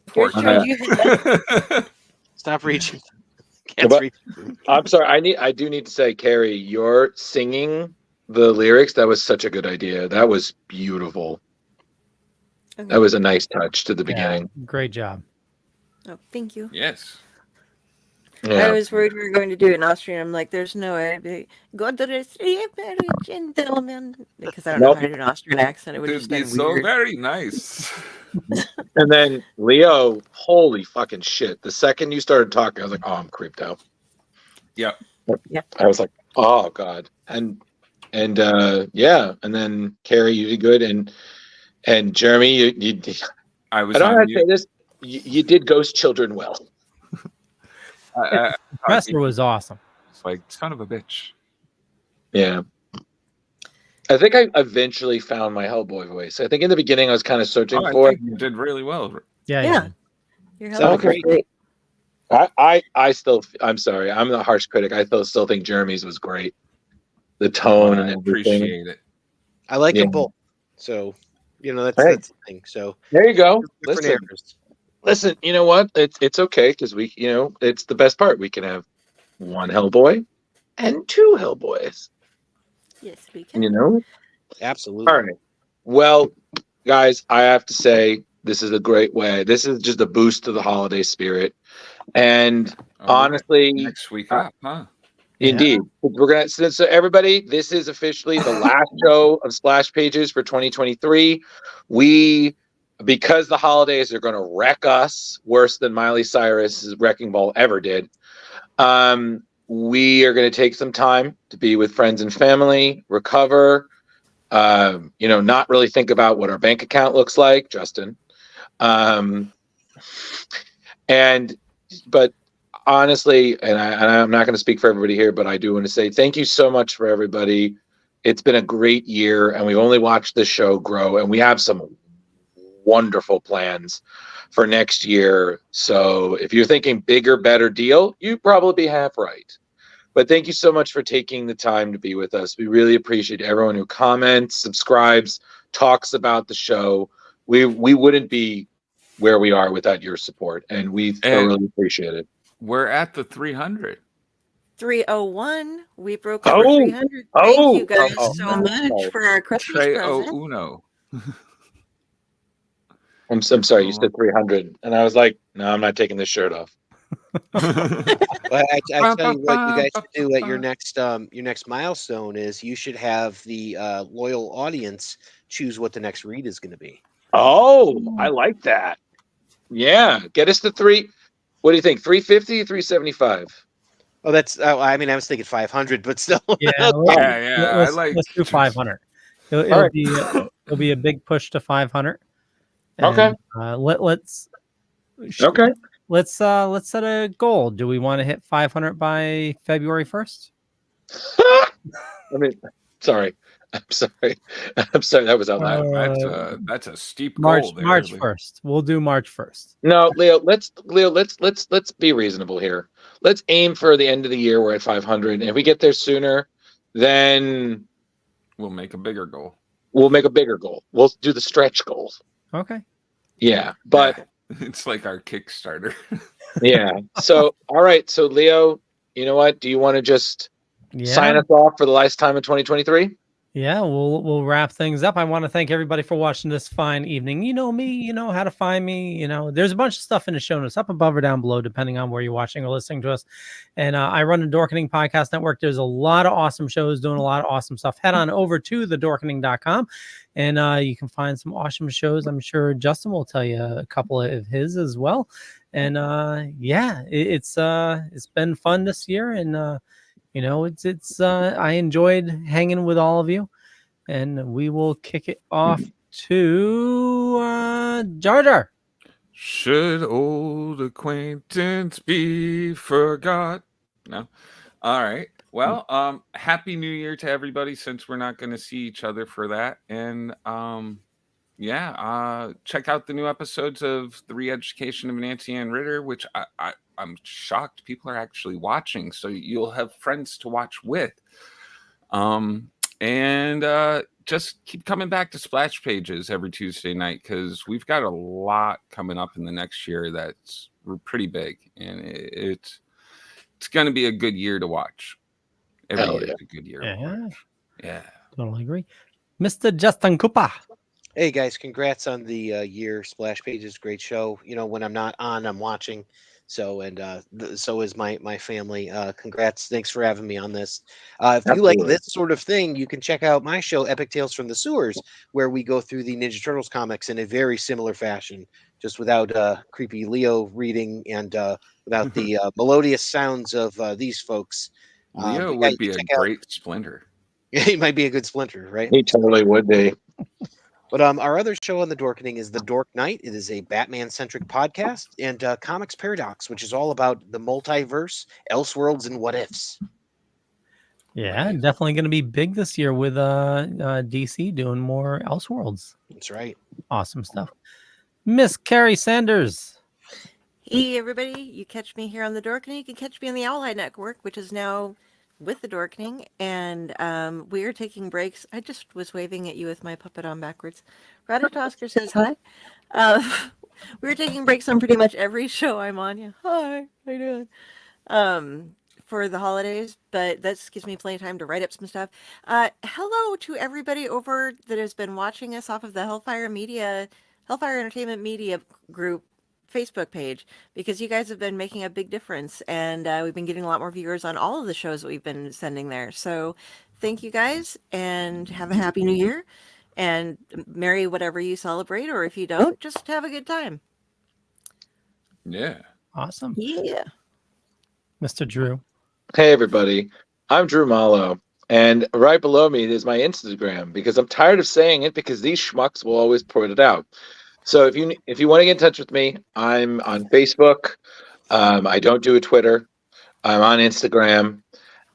Poor George, cat. Stop reaching. Can't But- reach. I'm sorry. I do need to say, Carrie, your singing the lyrics, that was such a good idea. That was beautiful. That was a nice touch to the beginning. Great job. Oh, thank you. Yes. I Yeah. was worried we were going to do it in Austrian. I'm like, there's no way. I'd be, go to the street, gentlemen. Because I don't know how to do an Austrian accent. It would It'd just be sound so weird. very nice. And then Leo, holy fucking shit. The second you started talking, I was like, oh, I'm creeped out. Yep. Yeah. I was like, oh God. And yeah. And then Carrie, you did good. And Jeremy, you I was I don't know on how to say mute. this. You did Ghost Children well. Professor was awesome. It's like, son of a bitch. Yeah. I think I eventually found my Hellboy voice. I think in the beginning I was kind of searching I for it. think you did really well. Yeah. Yeah. Your Sound help was great. great. I still, I'm sorry, I'm the harsh critic. I still think Jeremy's was great. The tone and I everything. appreciate it. I like Yeah. them both. So, that's Hey. the thing. So, There you go. different Listen, eras. listen. You know what? It's okay because we, it's the best part. We can have one Hellboy and two Hellboys. Yes, we can. You know. Absolutely. All right. Well, guys, I have to say this is a great way. This is just a boost to the holiday spirit. And Oh, honestly, next week up, huh? indeed, we're gonna. So everybody, this is officially the last show of Splash Pages for 2023. Because the holidays are gonna wreck us worse than Miley Cyrus's Wrecking Ball ever did. We are gonna take some time to be with friends and family, recover. Not really think about what our bank account looks like, Justin. But honestly, and I'm not going to speak for everybody here, but I do want to say thank you so much for everybody. It's been a great year, and we've only watched this show grow, and we have some wonderful plans for next year. So if you're thinking bigger, better deal, you'd probably be half right. But thank you so much for taking the time to be with us. We really appreciate everyone who comments, subscribes, talks about the show. We wouldn't be where we are without your support, and we thoroughly appreciate it. We're at the 300. 301. We broke over Oh, 300. Thank oh, you guys oh, so oh, much oh. for our Christmas Tre present. o uno. I'm sorry, you said 300, and I was like, no, I'm not taking this shirt off. Well, I tell you what, you guys should do at your next milestone is you should have the loyal audience choose what the next read is going to be. Oh, I like that. Yeah, get us to three. What do you think? 350, 375? Oh, that's. I mean, I was thinking 500, but still. Yeah. Let's do 500. It'll be a big push to 500. And, Okay. Let's set a goal. Do we want to hit 500 by February 1st? I mean, sorry. I'm sorry. That was out loud. That's a steep March goal. March 1st. We'll do March 1st. No, Leo. Let's be reasonable here. Let's aim for the end of the year. We're at 500, and if we get there sooner, then we'll make a bigger goal. We'll make a bigger goal. We'll do the stretch goals. Okay. Yeah, but it's like our Kickstarter. Yeah. So, all right. So, Leo, you know what? Do you want to just sign us off for the last time of 2023? Yeah, we'll wrap things up. I want to thank everybody for watching this fine evening. You know me, you know how to find me. There's a bunch of stuff in the show notes up above or down below, depending on where you're watching or listening to us. And I run the Dorkening Podcast Network. There's a lot of awesome shows doing a lot of awesome stuff. Head on over to thedorkening.com and you can find some awesome shows. I'm sure Justin will tell you a couple of his as well. And it's been fun this year, and I enjoyed hanging with all of you, and we will kick it off to Jar Jar. Should old acquaintance be forgot? No. All right. Well, happy New Year to everybody, since we're not going to see each other for that. And check out the new episodes of The Re-Education of Nancy Ann Ritter, which I'm shocked people are actually watching. So you'll have friends to watch with. And just keep coming back to Splash Pages every Tuesday night, because we've got a lot coming up in the next year that's pretty big, and it's going to be a good year to watch. Every year is a good year to watch. Yeah. Totally agree. Mr. Justin Cooper. Hey guys, congrats on the year. Splash Pages, great show. You know, when I'm not on, I'm watching. So so is my family. Congrats! Thanks for having me on this. If you like Absolutely. this sort of thing, you can check out my show, Epic Tales from the Sewers, where we go through the Ninja Turtles comics in a very similar fashion, just without creepy Leo reading and without the melodious sounds of these folks. Leo But yeah, would you be can a check out. great Splinter. He might be a good Splinter, right? He totally would be. But our other show on the Dorkening is The Dork Knight. It is a Batman-centric podcast, and Comics Paradox, which is all about the multiverse, Elseworlds, and what ifs. Yeah, definitely going to be big this year with DC doing more Elseworlds. That's right. Awesome stuff. Miss Carrie Sanders. Hey, everybody. You catch me here on the Dorkening. You can catch me on the Owleye Network, which is now with the Dorkening. And we are taking breaks. I just was waving at you with my puppet on backwards. Ratatosker says hi. We're taking breaks on pretty much every show I'm on. Yeah. Hi. How you doing? For the holidays, but that gives me plenty of time to write up some stuff. Hello to everybody over that has been watching us off of the Hellfire Entertainment Media group Facebook page, because you guys have been making a big difference, and we've been getting a lot more viewers on all of the shows that we've been sending there. So thank you guys, and have a happy new year, and merry whatever you celebrate, or if you don't, just have a good time. Yeah. Awesome. Yeah. Mr. Drew. Hey, everybody. I'm Drew Malo, and right below me is my Instagram, because I'm tired of saying it, because these schmucks will always put it out. So if you want to get in touch with me, I'm on Facebook. I don't do a Twitter. I'm on Instagram,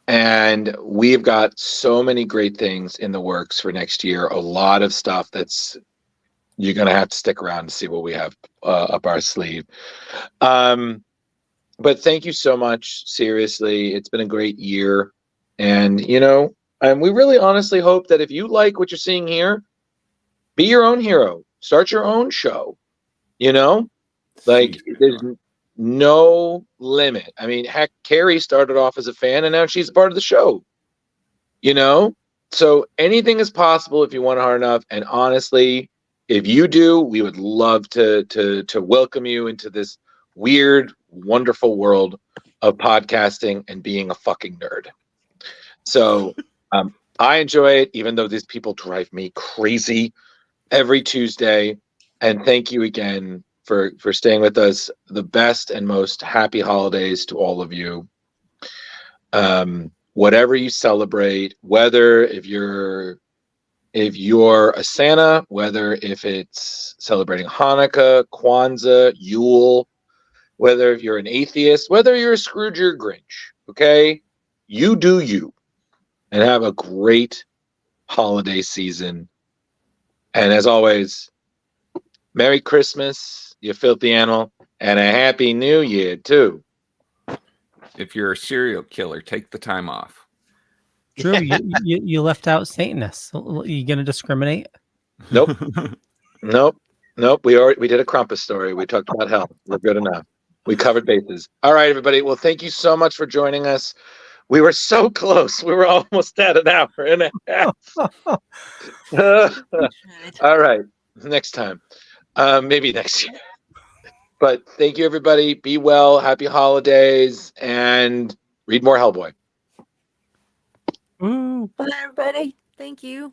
and we've got so many great things in the works for next year. A lot of stuff that's you're going to have to stick around to see what we have up our sleeve. But thank you so much. Seriously, it's been a great year, and we really honestly hope that if you like what you're seeing here, be your own hero. Start your own show. Like there's no limit. I mean, heck, Carrie started off as a fan, and now she's a part of the show. So anything is possible if you want hard enough. And honestly, if you do, we would love to welcome you into this weird, wonderful world of podcasting and being a fucking nerd. So I enjoy it, even though these people drive me crazy every Tuesday. And thank you again for staying with us. The best and most happy holidays to all of you. Whatever you celebrate, whether if you're a Santa, whether if it's celebrating Hanukkah, Kwanzaa, Yule, whether if you're an atheist, whether you're a Scrooge or Grinch, okay? You do you. And have a great holiday season. And as always, Merry Christmas, you filthy animal, and a Happy New Year, too. If you're a serial killer, take the time off. Drew, you left out Satanists. Are you going to discriminate? Nope. Nope. We did a Krampus story. We talked about hell. We're good enough. We covered bases. All right, everybody. Well, thank you so much for joining us. We were so close. We were almost at an hour and a half. All right. Next time. Maybe next year. But thank you, everybody. Be well. Happy holidays. And read more Hellboy. Bye, everybody. Thank you.